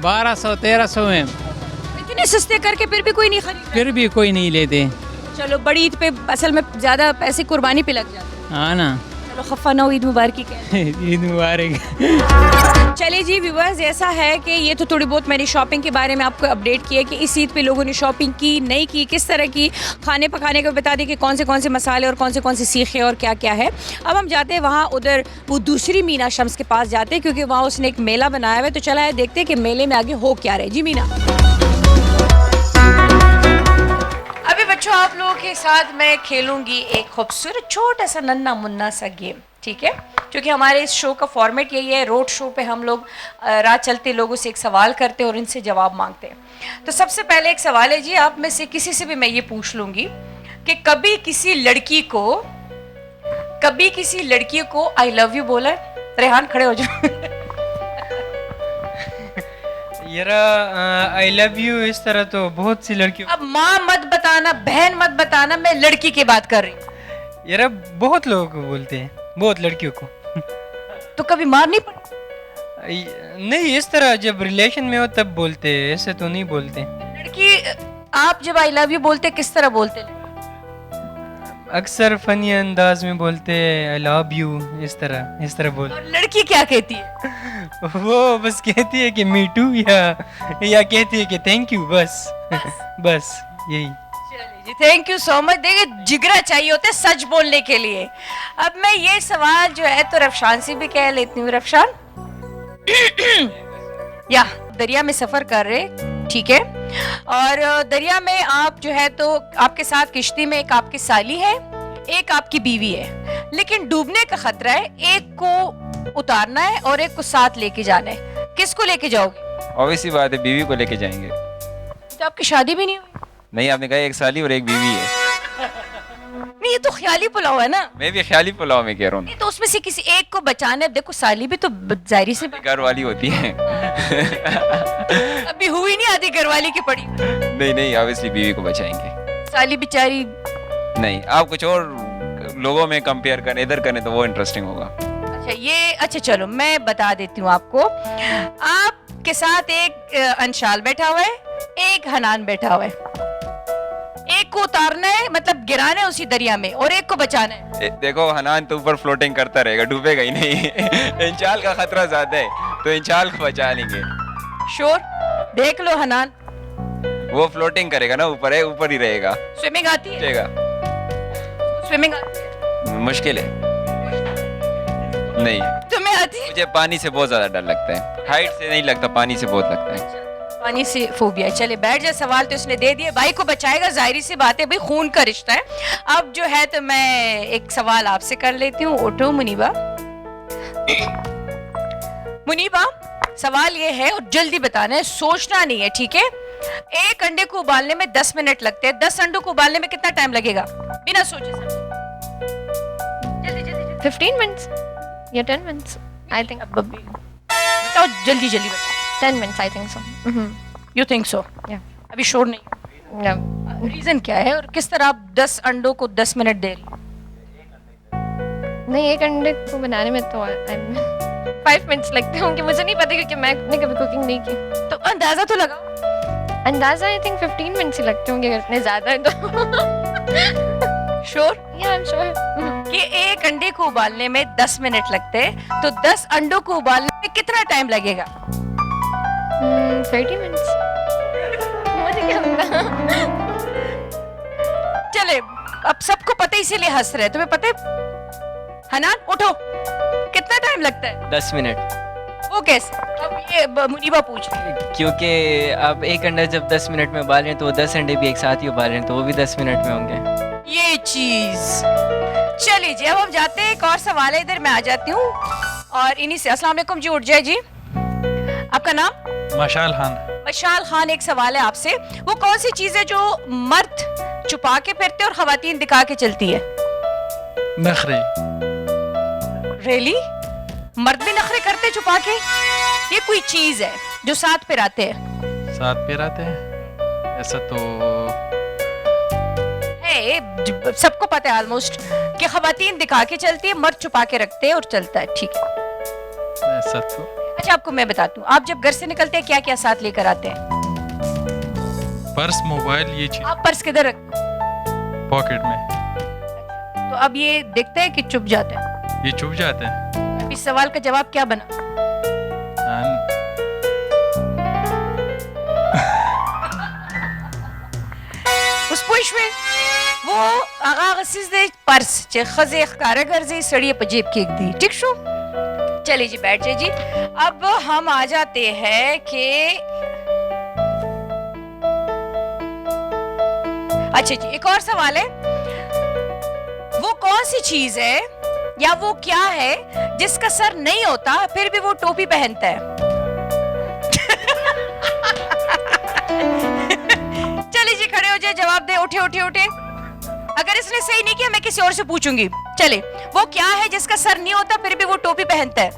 1200-1300 में। इतने सस्ते करके फिर भी कोई नहीं खरीद? फिर भी कोई नहीं लेते। चलो, बड़ी ईद पे असल में ज़्यादा पैसे कुर्बानी पे लग जाते हैं। हाँ ना। चलो खफा ना हो, ईद मुबारक। ईद मुबारक। चले जी व्यूअर्स, ऐसा है कि ये तो थोड़ी बहुत मैंने शॉपिंग के बारे में आपको अपडेट किया कि इस ईद पे लोगों ने शॉपिंग की नहीं की, किस तरह की, खाने पकाने को बता दें कि कौन से मसाले और कौन से सीखे और क्या क्या है। अब हम जाते हैं वहाँ, उधर वो दूसरी मीना शम्स के पास जाते हैं क्योंकि वहाँ उसने एक मेला बनाया हुआ है। तो चला है देखते हैं कि मेले में आगे हो क्या रहे। जी मीना। अभी बच्चों, आप लोगों के साथ मैं खेलूंगी एक खूबसूरत छोटा सा नन्ना मुन्ना सा गेम, ठीक है, क्योंकि हमारे इस शो का फॉर्मेट यही है, रोड शो पे हम लोग राह चलते लोगों से एक सवाल करते हैं और इनसे जवाब मांगते हैं। तो सबसे पहले एक सवाल है जी, आप में से किसी से भी मैं ये पूछ लूँगी कि कभी किसी लड़की को आई लव यू बोला? रेहान खड़े हो जाओ। यारा आई लव यू इस तरह तो बहुत सी लड़कियों, अब माँ मत बताना, बहन मत बताना, मैं लड़की की बात कर रही हूँ। यारा बहुत लोगों को बोलते हैं, बहुत लड़कियों को। तो कभी मार नहीं पड़ी? नहीं, इस तरह जब रिलेशन में हो तब बोलते हैं, ऐसे तो नहीं बोलते। लड़की आप जब आई लव यू बोलते किस तरह बोलते? अक्सर फनी अंदाज में बोलते हैं आई लव यू, इस तरह बोल। और लड़की क्या कहती है? वो बस कहती है कि मी टू, या कहती है कि थैंक यू, बस यही। Thank you so much. देखिए जिगरा चाहिए होता है सच बोलने के लिए। अब मैं ये सवाल जो है तो रफशान से भी कह लेती हूँ। रफशान या दरिया में सफर कर रहे, ठीक है, और दरिया में आप जो है तो आपके साथ किश्ती में एक आपकी साली है, एक आपकी बीवी है, लेकिन डूबने का खतरा है, एक को उतारना है और एक को साथ लेके जाना है, किसको लेके जाओगे? ऑब्वियसली बात है, बीवी को लेके जाएंगे। तो आपकी शादी भी नहीं हुई? नहीं, आपने कहा एक साली और एक बीवी है। नहीं, ये तो ख्याली पुलाव है ना। मैं भी ख्याली पुलाव में कह रहा हूँ। तो उसमें से किसी एक को बचाना है। देखो साली भी तो जाहिर सी घर वाली होती है। अभी हुई नहीं, आधी घरवाली की पड़ी। नहीं, ऑब्वियसली बीवी को बचाएंगे। साली बेचारी नहीं, आप कुछ और लोगों में कंपेयर करें, इधर करें तो वो इंटरेस्टिंग होगा। अच्छा चलो मैं बता देती हूँ आपको। आपके साथ एक अंशाल बैठा हुआ है, एक हनान बैठा हुआ है, एक को उतारना है मतलब गिराना है उसी दरिया में और एक को बचाना है। देखो हनान तो ऊपर फ्लोटिंग करता रहेगा, डूबेगा ही नहीं। इंचाल का खतरा ज्यादा है तो इंचाल को बचा लेंगे। श्योर? देख लो हनान, वो फ्लोटिंग करेगा ना, ऊपर है, ऊपर ही रहेगा। स्विमिंग आती है? स्विमिंग मुश्किल है। नहीं, तुम्हें आती है? मुझे पानी से बहुत ज्यादा डर लगता है, हाइट से नहीं लगता, पानी से बहुत लगता है। पानी से फोबिया। चले बैठ जाए। सवाल तो उसने दे दिया, भाई को बचाएगा, जाहिर सी बात है भाई, खून का रिश्ता है। अब जो है तो मैं एक सवाल आपसे कर लेती हूँ। उठो मुनीबा। मुनीबा सवाल ये है और जल्दी बताना है, सोचना नहीं है, ठीक है? एक अंडे को उबालने में 10 मिनट लगते हैं, 10 अंडों को उबालने में कितना टाइम लगेगा बिना सोचे समझे? 15 minutes या 10 minutes I think. बताओ जल्दी बताओ। 10 minutes I think so. You think so? Yeah. अभी श्योर नहीं? No. रीजन क्या है और किस तरह आप 10 अंडों को 10 मिनट दे रही? नहीं, एक अंडे को बनाने में तो 5 minutes लगते होंगे, मुझे नहीं पता क्योंकि मैंने कभी कुकिंग नहीं की। तो अंदाजा तो लगाओ। अंदाजा आई थिंक 15 मिनट्स ही लगते होंगे अगर इतने ज्यादा है तो। श्योर? या आई एम श्योर कि एक अंडे को उबालने में 10 मिनट लगते हैं, तो 10 अंडों को उबालने में कितना टाइम लगेगा? 30 मिनट्स। मुझे क्या पता। चले अब सबको पता है इसीलिए हंस रहे हैं। तुम्हें पता है हनान? उठो, कितना टाइम लगता है? 10 मिनट। वो कैसे? अब ये मुनीबा पूछ रही है। क्योंकि अब एक अंडा जब 10 मिनट में उबाल रहे हैं तो वो 10 अंडे भी एक साथ ही उबाल रहे हैं, तो वो भी 10 मिनट में होंगे। ये चीज। चलिए जी, अब हम जाते हैं, एक और सवाल है, इधर मैं आ जाती हूँ और इन्हीं से। अस्सलाम वालेकुम जी, उठ जाए जी। आपका नाम? मशाल खान। मशाल खान, एक सवाल है आपसे। वो कौन सी चीज है जो मर्द छुपा के फिरते और खवातीन दिखा के चलती है? नखरे। रियली? मर्द भी नखरे करते छुपा के? ये कोई चीज है जो साथ पे आते हैं? साथ पे आते हैं? ऐसा तो सबको पता है ऑलमोस्ट कि खवातीन दिखा के चलती है, मर्द छुपा के रखते हैं और चलता है, ठीक है? ऐसा तो। अच्छा आपको मैं बताती हूँ, आप जब घर से निकलते हैं क्या क्या साथ लेकर आते हैं? पर्स, मोबाइल, ये चीज। आप पर्स किधर रखते? पॉकेट में। तो अब ये देखते हैं कि चुप जाते हैं? ये चुप जाते हैं। इस सवाल का जवाब क्या बना? उस पुश में वो आगा सिद्ध पर्स चे खजे खकारा गर्जी सड़िए पे जेब केक दी, ठीक शो? चलिए जी बैठ जाइए जी। अब हम आ जाते हैं कि अच्छा जी, एक और सवाल है। वो कौन सी चीज है या वो क्या है जिसका सर नहीं होता फिर भी वो टोपी पहनता है? चलिए जी, खड़े हो जाए, जवाब दे, उठे उठे उठे। अगर इसने सही नहीं किया मैं किसी और से पूछूंगी। चले, वो क्या है जिसका सर नहीं होता फिर भी वो टोपी पहनता है?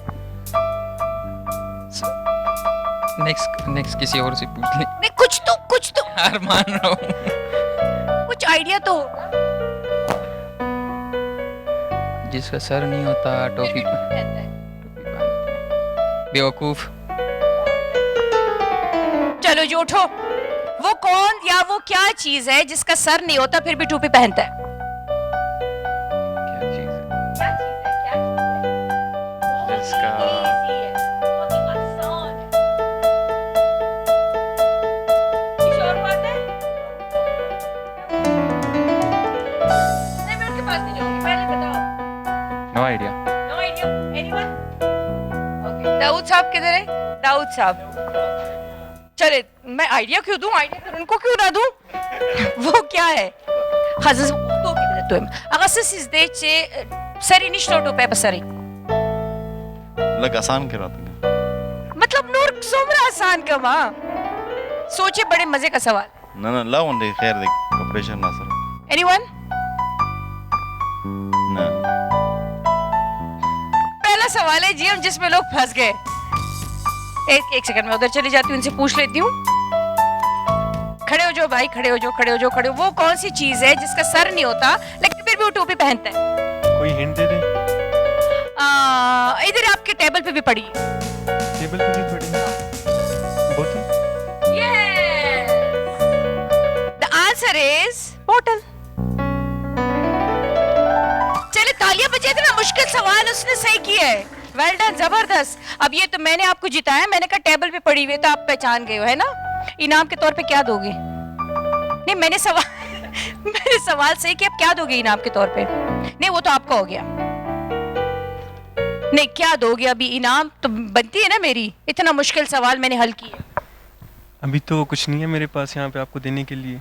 नेक्स्ट किसी और से पूछ ले। नहीं, कुछ तो हार मान रहा हूँ। कुछ आइडिया तो होगा। जिसका सर नहीं होता टोपी बेवकूफ। चलो जी, उठो। वो कौन या वो क्या चीज है जिसका सर नहीं होता फिर भी टोपी पहनता है? No idea. दाऊद साहब किधर है? दाऊद साहब, चले मैं आइडिया क्यों दूं? आइडिया फिर उनको क्यों ना दूं? वो क्या है? Hazır olduğu gibi de diyorum. Ağası sizde seri niş notu पे बसरी। लग आसान करा तुमने। मतलब नूर सोमरा आसान का माँ। सोचे बड़े मजे का सवाल। ना ला वंदे खैर देख ऑपरेशन ना सर। Anyone? ना। पहला सवाल है जी हम जिसमें लोग फंस गए। एक सेकंड में उधर चली जाती हूँ, उनसे पूछ लेती हूँ। खड़े हो जाओ भाई, खड़े हो जाओ। वो कौन सी चीज है जिसका सर नहीं होता लेकिन फिर भी वो टोपी पहनता है? कोई हिंट दे दे। इधर आपके टेबल पे भी पड़ी है। टेबल पे भी पड़ी है। बोतल। Yes. The answer is bottle. चले, तालियां बजे थे ना, मुश्किल सवाल उसने सही किया है। वेल डन, जबरदस्त। अब ये तो मैंने आपको जिताया, मैंने कहा टेबल पे पड़ी हुई तो आप पहचान गए हो, है ना? इनाम के तौर पे क्या दोगे? नहीं, मैंने सवाल सही किया, अब क्या दोगे इनाम के तौर पे? नहीं, वो तो आपका हो गया। नहीं, क्या दोगे अभी? इनाम तो बनती है ना मेरी, इतना मुश्किल सवाल मैंने हल किया। अभी तो कुछ नहीं है मेरे पास यहाँ पे आपको देने के लिए। ये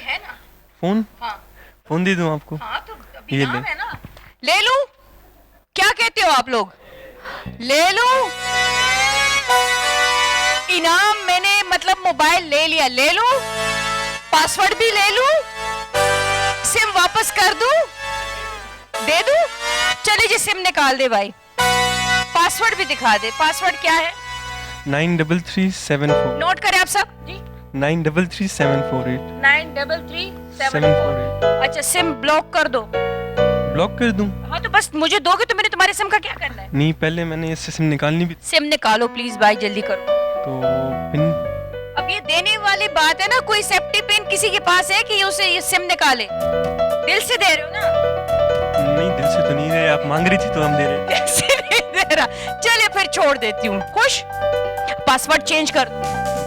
है ना फोन? हाँ। फोन दे दूँ आपको? हाँ, तो ये इनाम है ना, ले लूं? क्या कहते हो आप लोग? ले लूं? इनाम मैंने मतलब मोबाइल ले लिया, ले लूं? पासवर्ड भी ले लूं? सिम वापस कर दूं? दे दूं? चलिए जी, सिम निकाल दे भाई, पासवर्ड भी दिखा दे। पासवर्ड क्या है? 933748। नोट करें आप सब जी। 933748। 933748। अच्छा, सिम ब्लॉक कर दो। ब्लॉक कर दूं? हाँ, तो बस मुझे दोगे तो मैंने तुम्हारे सिम का क्या करना है? नहीं, पहले मैंने इससे सिम निकालनी भी। सिम निकालो प्लीज भाई, जल्दी करो। तो पिन? अब ये देने वाली बात है ना, कोई सेफ्टी पिन किसी के पास है कि उसे ये सिम निकाले? दिल से दे रहे हो ना? नहीं, दिल से तो नहीं रहे, आप मांग रही थी तो हम दे रहे। दिल से नहीं दे रहा। चलिए फिर छोड़ देती हूँ। खुश? पासवर्ड चेंज कर।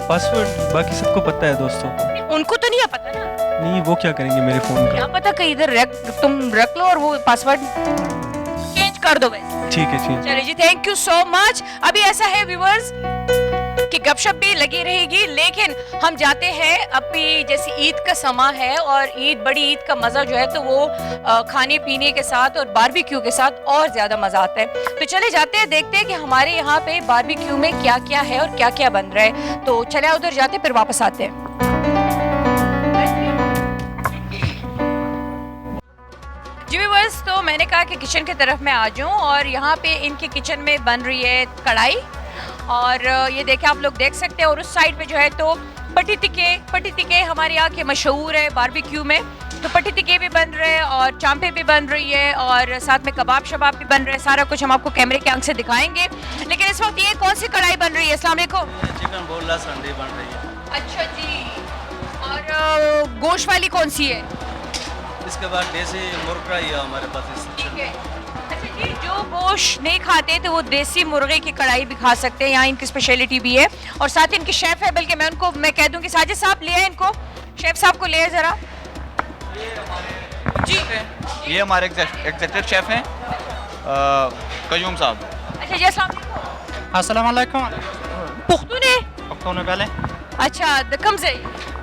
पासवर्ड बाकी सबको पता है दोस्तों। उनको तो नहीं पता ना। नहीं, वो क्या करेंगे मेरे फोन का? क्या पता कहीं इधर तुम रख लो और वो पासवर्ड चेंज कर दो वैसे। ठीक है, ठीक। चलिए जी, थैंक यू सो मच। अभी ऐसा है व्यूअर्स कि गपशप भी लगी रहेगी, लेकिन हम जाते हैं अभी, जैसे ईद का समा है और बड़ी ईद का मज़ा जो है तो वो खाने पीने के साथ और बारबेक्यू के साथ और ज़्यादा मज़ा आता है। तो चले जाते हैं, देखते हैं कि हमारे यहाँ पे बारबेक्यू में क्या क्या है और क्या क्या बन रहा है। तो चले उधर जाते हैं, फिर वापस आते हैं। जी व्यूअर्स, तो मैंने कहा कि किचन की तरफ मैं आ जाऊँ और यहाँ पे इनके किचन में बन रही है कढ़ाई, और ये देखें, आप लोग देख सकते हैं। और उस साइड पे जो है तो पट्टी तिक्के हमारे यहाँ के मशहूर है बारबेक्यू में। तो पट्टी तिक्के भी बन रहे हैं और चांपे भी बन रही है और साथ में कबाब शबाब भी बन रहे हैं। सारा कुछ हम आपको कैमरे के आंख से दिखाएंगे। लेकिन इस वक्त ये कौन सी कढ़ाई बन रही है? अस्सलाम वालेकुम। चिकन बोला संडे बन रही है। अच्छा जी, और गोश्त वाली कौन सी है? इसके बाद देसी मुर्गा ही है हमारे पास। ठीक है। अच्छा जी, जो गोश्त नहीं खाते तो वो देसी मुर्गे की कढ़ाई भी खा सकते हैं, यहाँ इनकी स्पेशलिटी भी है। और साथ ही इनके शेफ है, बल्कि मैं कह दूं कि साजिद साहब ले आए इनको, शेफ साहब को ले आए जरा जी। ये हमारे एग्जीक्यूटिव शेफ हैं कयूम साहब। अच्छा जी, अस्सलाम वालेकुम। पुख्तून है? पुख्तून पहले। अच्छा, कम से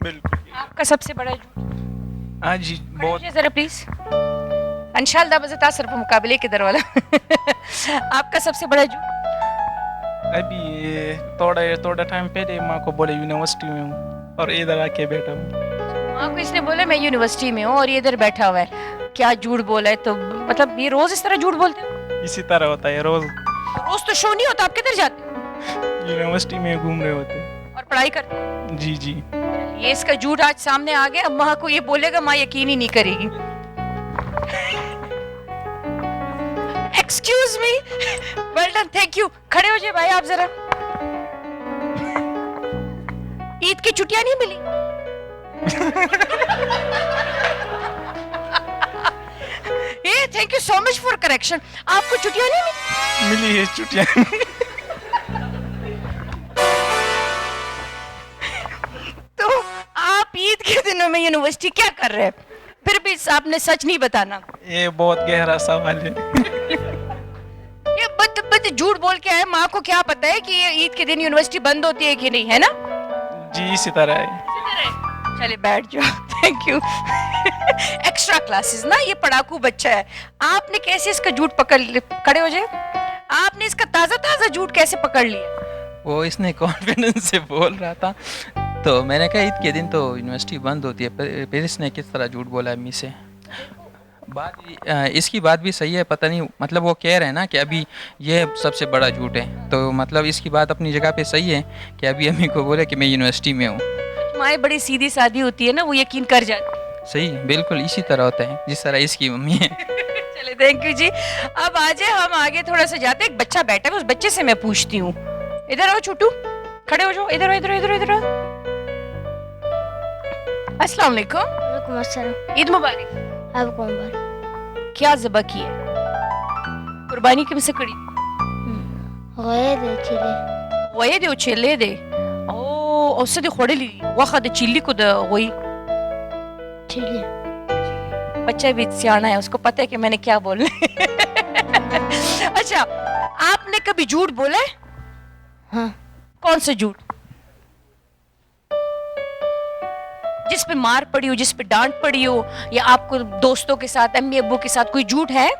बिल्कुल। आपका सबसे बड़ा झूठ? हाँ जी बहुत। जरा प्लीज अंशाल दा बज़ता सर मुकाबले किधर वाला आपका सबसे बड़ा झूठ? अभी थोड़ा टाइम पहले माँ को बोले यूनिवर्सिटी में हूँ और इधर आके बैठा हूँ। माँ को इसने बोला मैं यूनिवर्सिटी में हूँ और ये इधर बैठा हुआ है, क्या झूठ बोला है? तो मतलब ये रोज इस तरह झूठ बोलते हो? इसी तरह होता है रोज। रोज तो शो नहीं होता, आप किधर जाते हो? यूनिवर्सिटी में घूम रहे होते और पढ़ाई करते हो? जी जी। ये इसका झूठ आज सामने आ गया, अब माँ को ये बोलेगा, माँ यकीन ही नहीं करेगी। Excuse me, well done, thank you. खड़े हो जाए भाई आप जरा। ईद की छुट्टियां नहीं मिली? ये thank you so much for correction. आपको छुट्टियां नहीं मिली है छुट्टियां। तो आप ईद के दिनों में यूनिवर्सिटी क्या कर रहे हैं? फिर भी आपने सच नहीं बताना। ये बहुत गहरा सवाल है। ये बद झूठ बोल के आए, माँ को क्या पता है कि ये ईद के दिन यूनिवर्सिटी बंद होती है कि नहीं, है ना? जी इसी तरह है। चले बैठ जाओ, थैंक यू। एक्स्ट्रा क्लासेस ना, ये पढ़ाकू बच्चा है। आपने कैसे इसका झूठ पकड़ लिया? खड़े हो जाए। आपने इसका ताजा झूठ कैसे पकड़ लिया? वो इसने कॉन्फिडेंस से बोल रहा था, तो मैंने कहा ईद के दिन तो यूनिवर्सिटी बंद होती है, फिर इसने किस तरह झूठ बोला अम्मी से। इसकी बात भी सही है, पता नहीं मतलब वो कह रहे हैं ना कि अभी ये सबसे बड़ा झूठ है, तो मतलब इसकी बात अपनी जगह पे सही है कि अभी अम्मी को बोले कि मैं यूनिवर्सिटी में हूँ। माँ बड़ी सीधी सादी होती है ना, वो यकीन कर जाती। सही, बिल्कुल इसी तरह होता है जिस तरह इसकी मम्मी है। चले थैंक यू जी। अब आज हम आगे थोड़ा सा जाते हैं। एक बच्चा बैठा है, उस बच्चे से मैं पूछती हूँ। इधर आओ छोटू, खड़े हो जाओ। इधर इधर इधर इधर। अस्सलाम वालेकुम। वालेकुम अस्सलाम। ईद मुबारक। आपको मुबारक। क्या ज़बह की है? कुर्बानी किमसे करी? गये दे चिल्ले दे। ओ औसत खोड़ली वखा दे चिल्ली को दे वही चिल्ली। बच्चा भी सियाना है, उसको पता है कि मैंने क्या बोलना है। अच्छा, आपने कभी झूठ बोला है? हाँ। कौन सा झूठ? जिस पे मार पड़ी हो, जिस पे डांट पड़ी हो, या आपको दोस्तों के साथ, अम्मी अब्बू के साथ कोई झूठ है?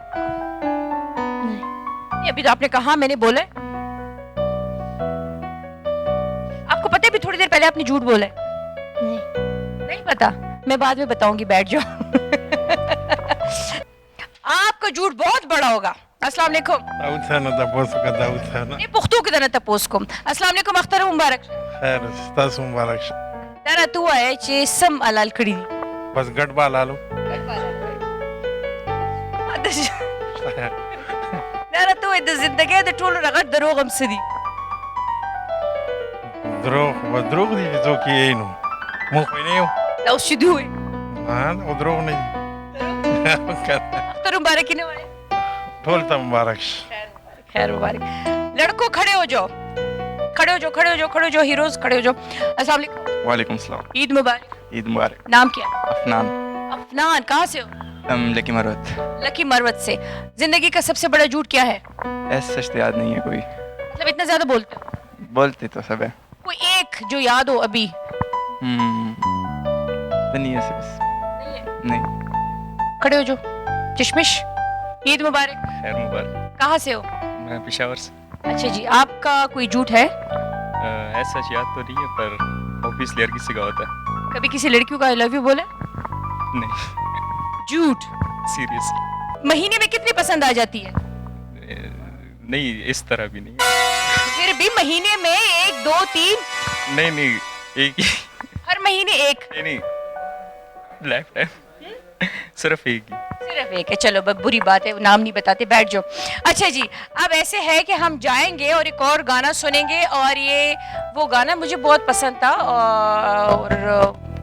नहीं। अभी तो आपने कहा मैंने बोला है। आपको पता है भी थोड़ी देर पहले आपने झूठ बोला है? नहीं पता, मैं बाद में बताऊंगी, बैठ जाओ। आपका झूठ बहुत बड़ा होगा। अस्सलाम वालेकुम। ये पुख्तू की तरह तपोस को। अस्सलाम वालेकुम, अख्तर मुबारक। खैर, स्तास मुबारक। तारा तू आए चे सम अलाल खड़ी बस गड़बा ला लो। तारा तू इधर जिंदगी दे टोल रगड़ दरोग हम सदी दरोग दी जो की है नो मुंह पे नहीं हो लो शुद्ध हुए। हाँ वो दरोग नहीं। अख्तर मुबारक ने वाले टोल ता मुबारक। खैर मुबारक। लड़कों खड़े हो जाओ, खड़े हो जाओ, खड़े हो जाओ, खड़े हो जाओ, हीरोज खड़े हो जाओ। अस्सलाम वालेकुम। वालेकुम सलाम। ईद मुबारक। ईद मुबारक। नाम क्या? अफनान। अफनान, कहाँ से हो? लकी मरवत। लकी मरवत से। जिंदगी का सबसे बड़ा झूठ क्या है? ऐसा सच तो याद नहीं है कोई। मतलब इतना ज्यादा बोलते हो? बोलते तो सब है। कोई एक जो याद हो अभी? नहीं है बस। नहीं। खड़े हो जाओ। चश्मिश, ईद मुबारक। खैर मुबारक। कहाँ से हो? मैं पेशावर से। अच्छा जी, आपका कोई झूठ है? ऐसा याद तो नहीं है, पर ऑब्वियसली हर किसी का होता है। कभी किसी लड़कियों का आई लव यू बोला? नहीं। झूठ? सीरियसली। महीने में कितनी पसंद आ जाती है? नहीं, इस तरह भी नहीं। फिर भी महीने में 1 2 3? नहीं, एक ही। हर महीने एक? नहीं, लाइफ टाइम सिर्फ एक ही। सिर्फ एक है, चलो बुरी बात है, नाम नहीं बताते, बैठ जाओ। अच्छा जी, अब ऐसे है कि हम जाएंगे और एक और गाना सुनेंगे, और ये वो गाना मुझे बहुत पसंद था, और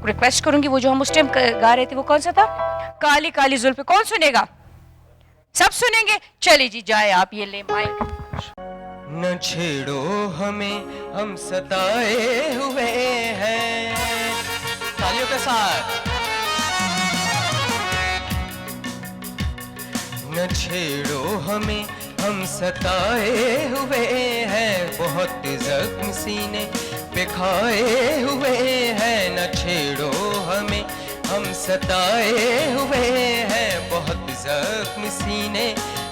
रिक्वेस्ट करूंगी वो जो हम उस टाइम गा रहे थे वो कौन सा था? काली काली जुल्फ़े। कौन सुनेगा? सब सुनेंगे। चलिए जी, जाए आप, ये ले माइक। न छेड़ो हमें, हम सताए हुए हैं। तालियों के साथ। न छेड़ो हमें, हम सताए हुए हैं। बहुत जख्म सीने पे खाए हुए हैं, न छेड़ो हमें हम सताए हुए हैं, बहुत जख्म सीने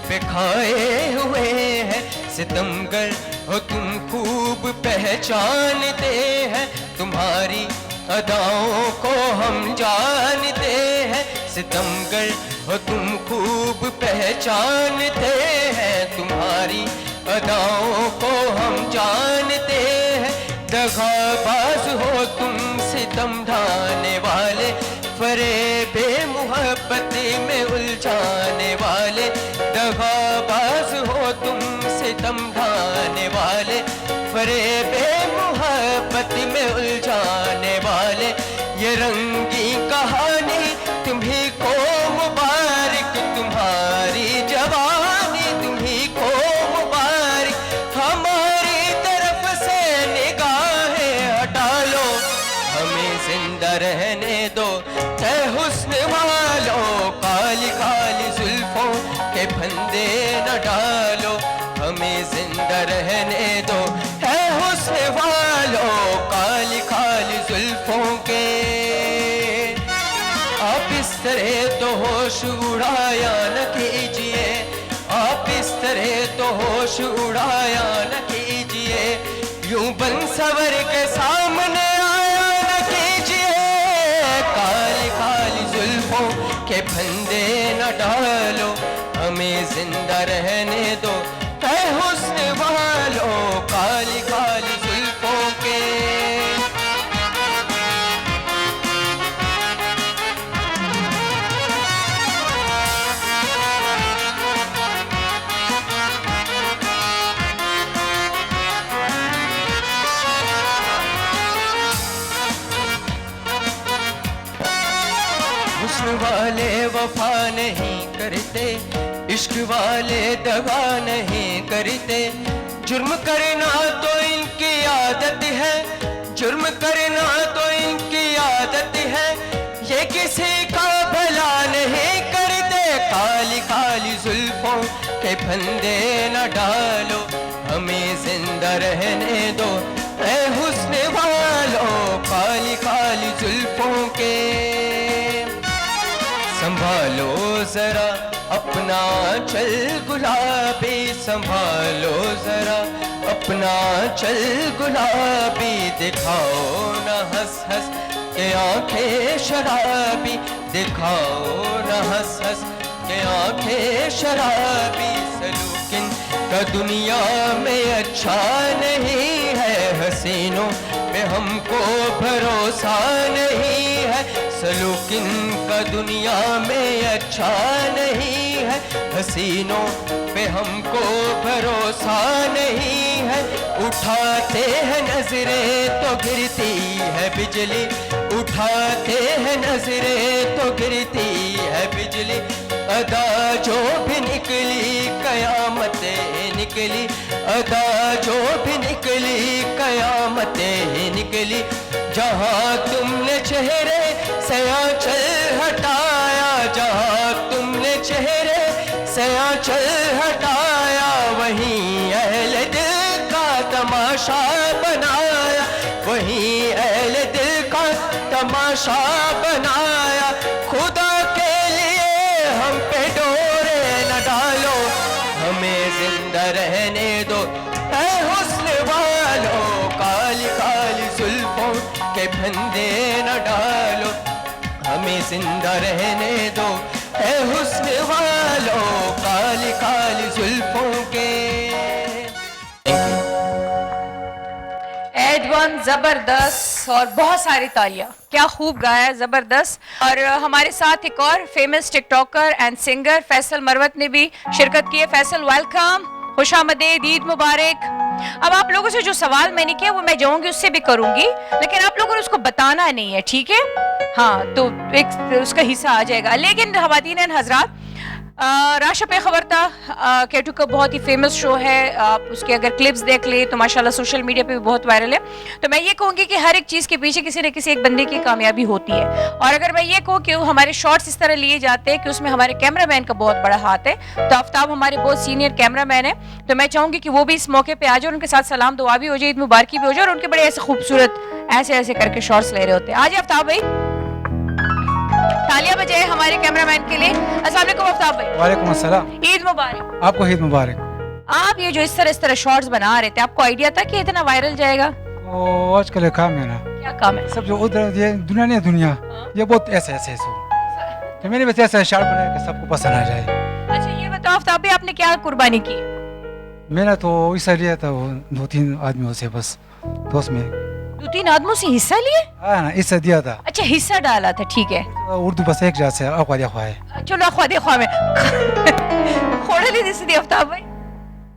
पे खाए हुए हैं, सितमगर हो तुम खूब पहचानते हैं, तुम्हारी अदाओं को हम जानते हैं, सितमगर हो तुम खूब पहचानते हैं, तुम्हारी अदाओं को हम जानते हैं, दगाबाज हो तुम सितम ढाने वाले, फरेबे मोहब्बत में उलझाने वाले, दगाबाज हो तुम सितम ढाने वाले, फरेबे मोहब्बत में उलझाने वाले, ये रंगी कहानी तुम्ही को मुबारक, तुम्हारी जवानी तुम्ही को मुबारक, हमारी तरफ से निगाहें हटा लो, हमें जिंदा रहने दो, है हुस्न वालों, काली काली जुल्फों के फंदे न डालो, हमें जिंदा रहने दो, है हुस्न वालों, काली काली जुल्फों के। आप इस तरह तो होश उड़ाया न कीजिए, आप इस तरह तो होश उड़ाया न कीजिए, यूं बन सवर के सामने आया न कीजिए, काली काली जुल्फों के फंदे न डालो, हमें जिंदा रहने दो, है हुस्न वालों, काली काली जुल्फों के। हुस्न वाले वफा नहीं करते, इश्क वाले दगा नहीं करते, जुर्म करना तो इनकी आदत है, जुर्म करना तो इनकी आदत है, ये किसी का भला नहीं करते, काली काली जुल्फों के फंदे न डालो, हमें जिंदा रहने दो, ऐ हुस्न वालों, काली काली जुल्फों के। संभालो जरा अपना चल गुलाबी, संभालो जरा अपना चल गुलाबी, दिखाओ न हंस हंस के आंखें शराबी, दिखाओ न हंस हंस के आंखें शराबी, सलूकिन का दुनिया में अच्छा नहीं है, हसीनों पे हमको भरोसा नहीं है, सलूकिन का दुनिया में अच्छा नहीं है, हसीनों पे हमको भरोसा नहीं है, उठाते हैं नजरें तो गिरती है बिजली, उठाते हैं नजरें तो गिरती है बिजली, अदा जो भी निकली कयामतें निकली, अदा जो भी निकली कयामतें निकली, जहाँ तुमने चेहरे से आंचल हटाया, जहाँ तुमने चेहरे से आंचल हटाया, वहीं अहले दिल का तमाशा बनाया, वहीं अहले दिल का तमाशा बनाया, खुदा के लिए हम पे डोरे न डालो, हमें जिंदा रहने दो, ऐ हुस्न वालों, काली काली जुल्फों के फंदे न डालो, हमें जिंदा रहने दो, ऐ हुस्न वालों, काली काली जुल्फों के। एडवन जबरदस्त और बहुत सारी तालियां, क्या खूब गाया, जबरदस्त। और हमारे साथ एक और famous TikToker and singer Faisal Marwat ने भी शिरकत की है। फैसल वेलकम, खुशामदीद, ईद मुबारक। अब आप लोगों से जो सवाल मैंने किया वो मैं जाऊंगी उससे भी करूंगी, लेकिन आप लोगों ने उसको बताना नहीं है, ठीक है? हाँ, तो एक उसका हिस्सा आ जाएगा। लेकिन ख़वातीन एंड हज़रात, राशा पे खबर था केटू का बहुत ही फेमस शो है, आप उसके अगर क्लिप्स देख ले तो माशाल्लाह सोशल मीडिया पे भी बहुत वायरल है। तो मैं ये कहूँगी कि हर एक चीज़ के पीछे किसी न किसी एक बंदे की कामयाबी होती है, और अगर मैं ये कहूँ कि हमारे शॉट्स इस तरह लिए जाते हैं कि उसमें हमारे कैमरामैन का बहुत बड़ा हाथ है। तो आफ्ताब हमारे बहुत सीनियर कैमरामैन है, तो मैं चाहूँगी कि वो भी इस मौके पर आ जाए, उनके साथ सलाम दुआ भी हो जाए, ईद मुबारकी भी हो जाए, और उनके बड़े ऐसे खूबसूरत ऐसे ऐसे करके शॉट्स ले रहे होते हैं। आज आफ्ताब भाई तालियां बजाए हमारे कैमरामैन के लिए। अस्सलाम वालेकुम आफ्ताब भाई। वालेकुम अस्सलाम। ईद मुबारक। आपको ईद मुबारक। आप ये जो इस तरह शॉट्स बना रहे थे, आपको आइडिया था कि इतना वायरल जाएगा? ओ आजकल काम है ना। क्या काम है? सब जो उधर ये दुनिया नहीं दुनिया ये बहुत ऐसे ऐसे तो मैंने बस ऐसा शॉट बनाया कि सबको पसंद आ जाए। अच्छा ये बताओ आफ्ताब भाई आपने क्या कुर्बानी की? मैंने तो हिस्सा लिया था वो 2-3 आदमियों से, बस दोस्त में 2-3 आदमियों से हिस्सा लिए? हाँ ना हिस्सा दिया था। अच्छा हिस्सा डाला था, ठीक है। उर्दू बस एक जात से अखवा देखा है। चलो अखवा देखा में खोड़ा ले दिस दी आफ्ताब भाई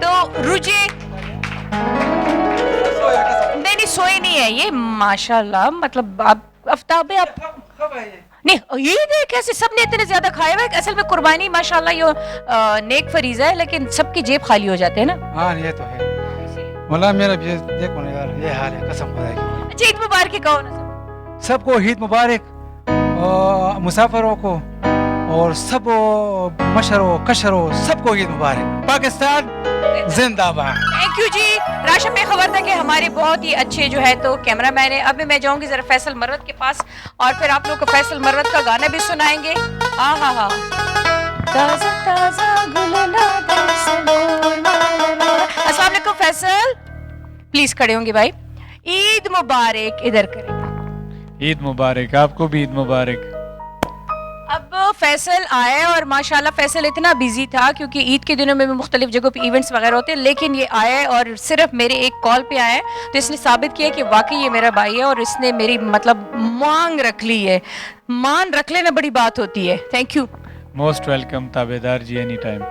तो रुचि नहीं सोए नहीं है ये माशाल्लाह, मतलब आप आफ्ताब भाई आप नहीं ये देख कैसे सबने इतने ज्यादा खाए हुए। असल में कुर्बानी माशाल्लाह ये नेक फरीजा है, लेकिन सबकी जेब खाली हो जाते हैं ना। हाँ ये तो है वाला मेरा भी देखो ना यार ये हाल है कसम खुदा की। अच्छा ईद मुबारक कहो ना सबको ईद मुबारक, मुसाफिरों को और सब मशरो कशरो सबको ईद मुबारक। पाकिस्तान जिंदाबाद। थैंक यू जी। राशा में खबर था कि हमारे बहुत ही अच्छे जो है तो कैमरामैन है। अभी मैं जाऊंगी जरा फैसल मर्रत के पास और फिर आप लोग को फैसल मर्रत का गाना भी सुनाएंगे। हाँ हाँ हाँ ताज़ा ताज़ा अस्सलाम वालेकुम फैसल, प्लीज खड़े होंगे भाई। ईद मुबारक इधर करें। ईद मुबारक, आपको भी ईद मुबारक। अब फैसल आया और माशाल्लाह फैसल इतना बिजी था क्योंकि ईद के दिनों में भी मुख्तलिफ जगहों पे इवेंट्स वगैरह होते हैं, लेकिन ये आया और सिर्फ मेरे एक कॉल पे आया तो इसने साबित किया कि वाकई ये मेरा भाई है और इसने मेरी मतलब मांग रख ली है। मान रख लेना बड़ी बात होती है। Thank you. Most welcome Tabedar ji, any time.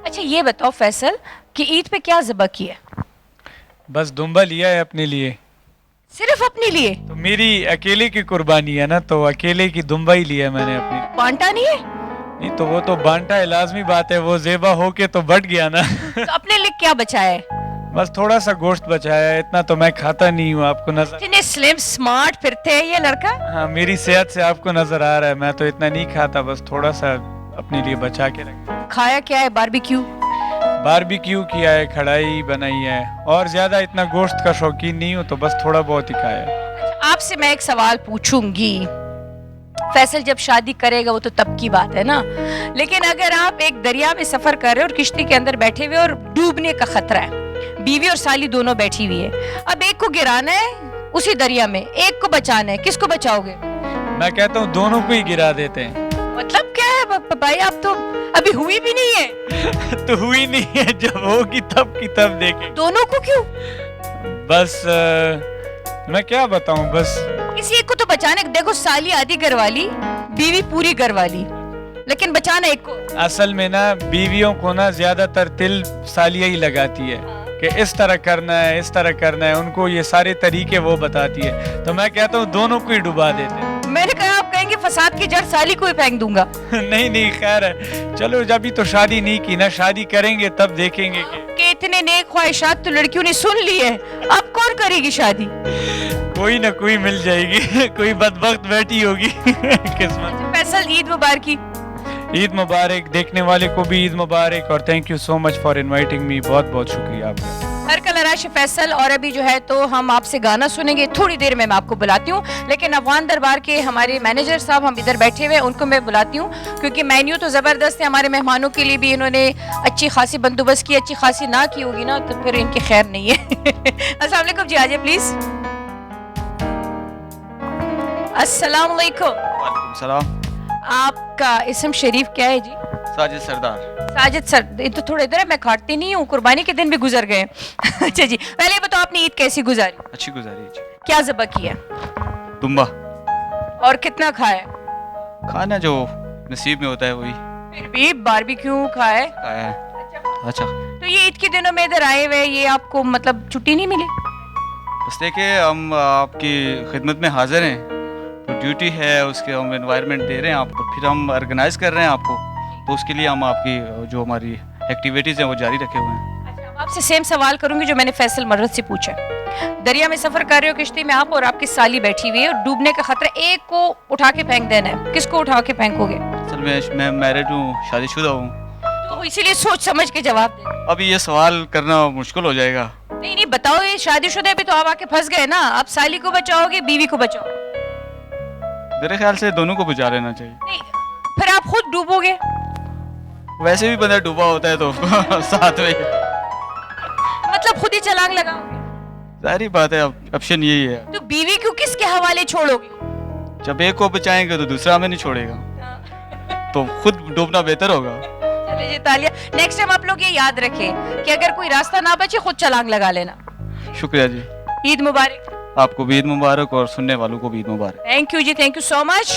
अच्छा ये बताओ फैसल कि ईद पे क्या ज़बह किया? बस दुम्बा लिया है अपने लिए। सिर्फ अपने लिए? तो मेरी अकेले की कुर्बानी है ना, तो अकेले की दुम्बा ही लिया मैंने अपनी। बांटा नहीं है? नहीं तो वो तो बांटा है, लाजमी बात है, वो ज़ेबा होके तो बढ़ गया ना। तो अपने लिए क्या बचाया है? बस थोड़ा सा गोश्त बचाया है, इतना तो मैं खाता नहीं हूँ, आपको नजर। इतने स्लिम स्मार्ट फिरते हैं ये लड़का। हाँ मेरी सेहत से आपको नजर आ रहा है, मैं तो इतना नहीं खाता, बस थोड़ा सा अपने लिए बचा के रखा। खाया क्या है? बारबेक्यू। बारबेक्यू किया है, कढ़ाई बनाई है, और ज्यादा इतना गोश्त का शौकीन नहीं हूँ तो बस थोड़ा बहुत ही खाया है। आपसे मैं एक सवाल पूछूंगी, फैसल जब शादी करेगा वो तो तब की बात है ना, लेकिन अगर आप एक दरिया में सफर कर रहे हो और किश्ती के अंदर बैठे हुए और डूबने का खतरा है, बीवी और साली दोनों बैठी हुई है, अब एक को गिराना है उसी दरिया में, एक को बचाना है, किसको बचाओगे? मैं कहता हूँ दोनों को ही गिरा देते हैं। मतलब क्या है भाई, आप तो अभी हुई भी नहीं है। तो हुई नहीं है, जब होगी तब की तब देखें। दोनों को क्यों? बस मैं क्या बताऊं, बस किसी एक को तो बचाने। देखो साली आधी घर वाली, बीवी पूरी घर वाली, लेकिन बचाना एक को। असल में ना बीवियों को ना ज्यादातर तिल सालियां ही लगाती है कि इस तरह करना है, इस तरह करना है, उनको ये सारे तरीके वो बताती है। तो मैं कहता हूँ दोनों को ही डुबा देते हैं। मैंने कहा आप कहेंगे फसाद की जड़ साली को ही फेंक दूंगा। नहीं नहीं खैर है, चलो अभी तो शादी नहीं की ना, शादी करेंगे तब देखेंगे कि इतने नेक ख्वाहिशात तो लड़कियों ने सुन ली है, अब कौन करेगी शादी? कोई ना कोई मिल जाएगी, कोई बदबख्त बैठी होगी किस्मत। फैसल ईद मुबारक। ईद मुबारक, देखने वाले को भी ईद मुबारक, और thank you so much for inviting me. बहुत बहुत शुक्रिया आपका। हर कल राशि फैसल। और अभी जो है तो हम आपसे गाना सुनेंगे, थोड़ी देर में मैं आपको बुलाती हूँ, लेकिन अफगान दरबार के हमारे मैनेजर साहब हम इधर बैठे हुए, उनको मैं बुलाती हूँ क्योंकि मेन्यू तो ज़बरदस्त है। हमारे मेहमानों के लिए भी इन्होंने अच्छी खासी बंदोबस्त की, अच्छी खासी ना की होगी ना तो फिर इनकी खैर नहीं है। अस्सलाम वालेकुम जी, आइए प्लीज। अस्सलाम वालेकुम। वालेकुम सलाम। आपका इस्म शरीफ क्या है जी? साजिद सरदार। साजिद सर, ये तो थोड़ा इधर है, मैं खाटती नहीं हूँ, कुर्बानी के दिन भी गुजर गए। अच्छा जी, पहले बताओ आपने ईद कैसी गुजारी? अच्छी गुजारी जी। क्या ज़बह किया? दुम्बा। और कितना खाया? खाना जो नसीब में होता है वही। फिर भी बारबेक्यू खाया है। अच्छा तो ये ईद के दिनों में इधर आए हुए, ये आपको मतलब छुट्टी नहीं मिली? बस देखिए हम आपकी खिदमत में हाजिर हैं, तो ड्यूटी है उसके हम एनवायरनमेंट दे रहे हैं आपको, फिर हम ऑर्गेनाइज कर रहे हैं आपको, तो उसके लिए हम आपकी जो हमारी एक्टिविटीज़ हैं वो जारी रखे हुए हैं। आपसे सेम सवाल करूंगी जो मैंने फैसल मर्रत से पूछा। दरिया में सफर कर रहे हो, किश्ती में आप और आपकी साली बैठी हुई है और डूबने का खतरा, एक को उठा के फेंक देना है, किसको उठा के फेंकोगे? असल में मैं मैरिड हूँ, शादीशुदा हूँ, तो इसीलिए सोच समझ के जवाब दे। अभी ये सवाल करना मुश्किल हो जाएगा। नहीं नहीं बताओ, ये शादीशुदा भी तो आप आके फंस गए ना, आप साली को बचाओगे बीवी को बचाओगे? मेरे ख्याल से दोनों को बचा लेना चाहिए। नहीं, फिर आप खुद डूबोगे। वैसे भी बंदा डूबा होता है तो साथ में मतलब खुद ही छलांग लगाओगे? सारी बात है, ऑप्शन यही है। तो बीवी को किसके हवाले छोड़ोगे? जब एक को बचाएंगे तो दूसरा हमें नहीं छोड़ेगा, तो खुद डूबना बेहतर होगा। चलिए जी तालियां। नेक्स्ट टाइम आप लोग ये याद रखें कि अगर कोई रास्ता ना बचे खुद छलांग लगा लेना। शुक्रिया जी। ईद मुबारक। आपको भी ईद मुबारक और सुनने वालों को भी ईद मुबारक। थैंक यू जी, thank you so much.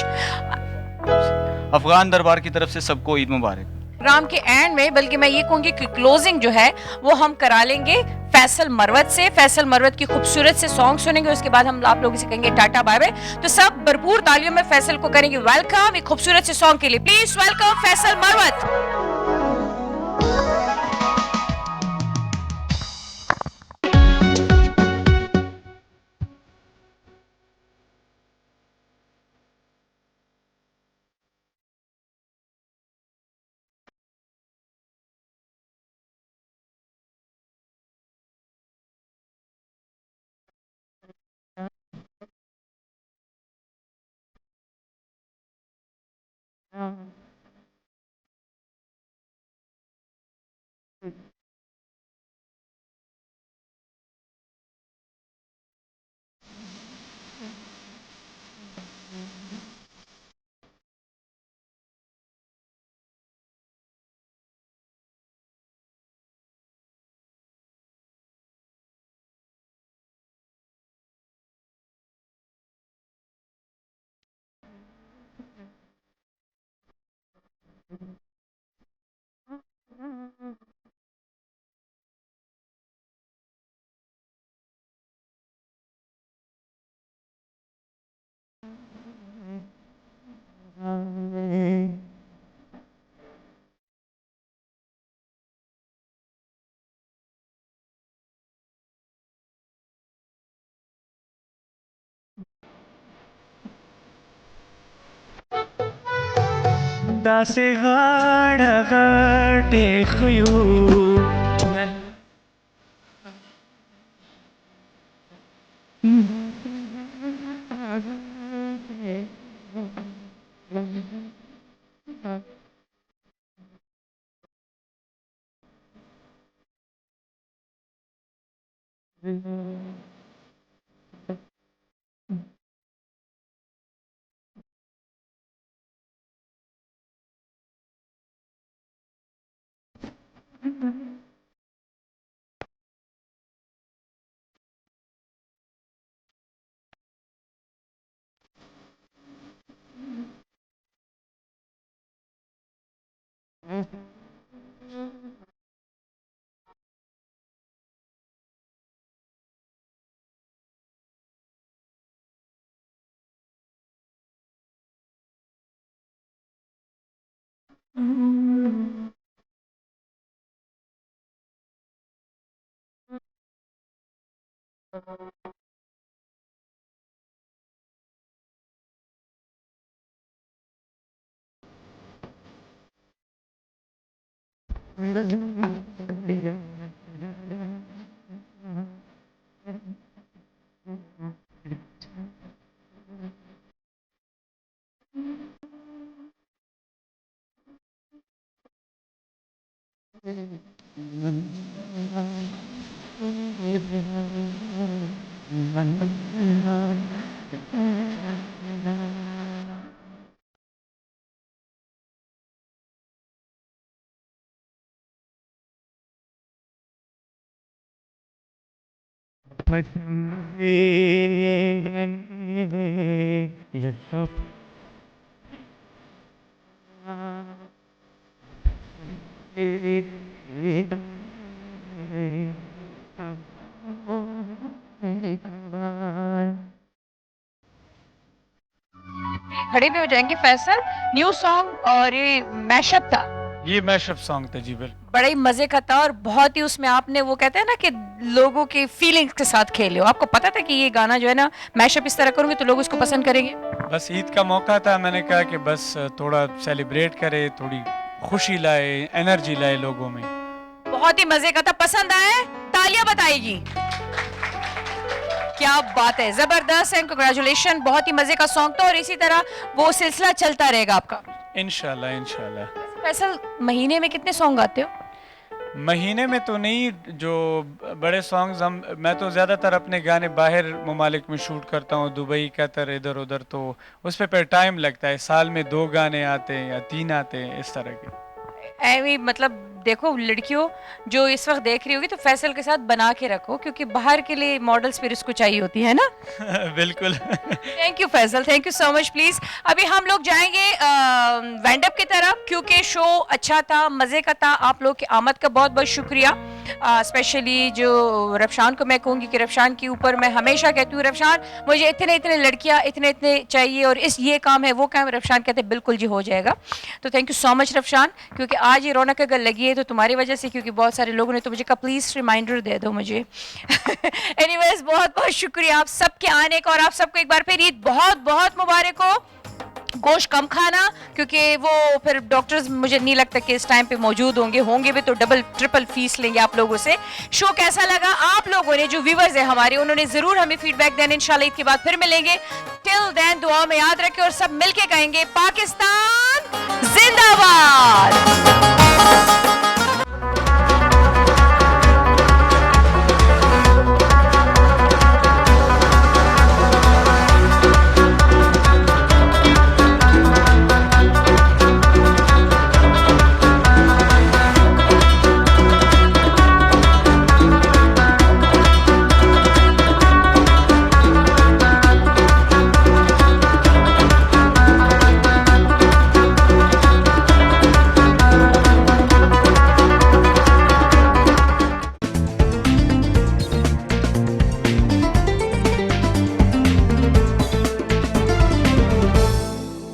Afghan Darbar की तरफ से सबको ईद मुबारक। प्रोग्राम के एंड में, बल्कि मैं ये कहूंगी कि क्लोजिंग जो है वो हम करा लेंगे फैसल मरवत से। फैसल मरवत की खूबसूरत से सॉन्ग सुनेंगे, उसके बाद हम आप लोगों से कहेंगे टाटा बाय बाय। तो सब भरपूर तालियों में फैसल को करेंगे वेलकम एक खूबसूरत से सॉन्ग के लिए। Please welcome Faisal Marwat. दासे गाड़ा गाटे खुयू खड़े भी हो जाएंगे फैसल। न्यू सॉन्ग और ये मैशअप था, ये मैशअप सॉन्ग था जी बिल्कुल। बड़ा ही मजे का था और बहुत ही उसमें आपने वो कहते हैं ना कि लोगों के फीलिंग्स के साथ खेले हो। आपको पता था कि ये गाना जो है ना मैशअप इस तरह करूंगी तो लोग इसको पसंद करेंगे? बस ईद का मौका था, मैंने कहा कि बस थोड़ा सेलिब्रेट करे, थोड़ी खुशी लाए, एनर्जी लाए लोगों में। बहुत ही मजे का था, पसंद आया? तालियां बताएगी। क्या बात है, जबरदस्त एंड कांग्रेचुलेशन। बहुत ही मजे का सॉन्ग था और इसी तरह वो सिलसिला चलता रहेगा आपका इंशाल्लाह इंशाल्लाह। फैसल महीने में कितने सॉन्ग गाते हो? महीने में तो नहीं, जो बड़े सॉन्ग्स मैं तो ज़्यादातर अपने गाने बाहर ममालिक में शूट करता हूँ, दुबई कतर इधर उधर, तो उस पे फिर टाइम लगता है। साल में 2 गाने आते हैं या 3 आते हैं इस तरह के। ऐवी मतलब देखो लड़कियों जो इस वक्त देख रही होगी तो फैसल के साथ बना के रखो, क्योंकि बाहर के लिए मॉडल्स फिर इसको चाहिए होती है ना। बिल्कुल। Thank you Faisal, thank you so much. Please अभी हम लोग जाएंगे वैंडअप की तरफ, क्योंकि शो अच्छा था, मजे का था। आप लोग की आमद का बहुत बहुत शुक्रिया। स्पेशली जो रफशान को मैं कहूँगी कि रफशान के ऊपर मैं हमेशा कहती हूँ, रफशान मुझे इतने इतने लड़कियाँ इतने इतने चाहिए और इस ये काम है वो काम, रफशान कहते बिल्कुल जी हो जाएगा। तो थैंक यू सो मच रफशान, क्योंकि आज ये रौनक अगर लगी है तो तुम्हारी वजह से, क्योंकि बहुत सारे लोगों ने तो मुझे कहा प्लीज़ रिमाइंडर दे दो मुझे। एनीवेज बहुत बहुत शुक्रिया आप सबके आने का और आप सबको एक बार फिर ईद बहुत बहुत मुबारक हो। गोश्त कम खाना, क्योंकि वो फिर डॉक्टर्स मुझे नहीं लगता कि इस टाइम पे मौजूद होंगे भी तो डबल ट्रिपल फीस लेंगे आप लोगों से। शो कैसा लगा आप लोगों ने, जो व्यूवर्स है हमारे, उन्होंने जरूर हमें फीडबैक देना। इंशाल्लाह ईद के बाद फिर मिलेंगे। टिल देन दुआ में याद रखें और सब मिलके कहेंगे पाकिस्तान जिंदाबाद।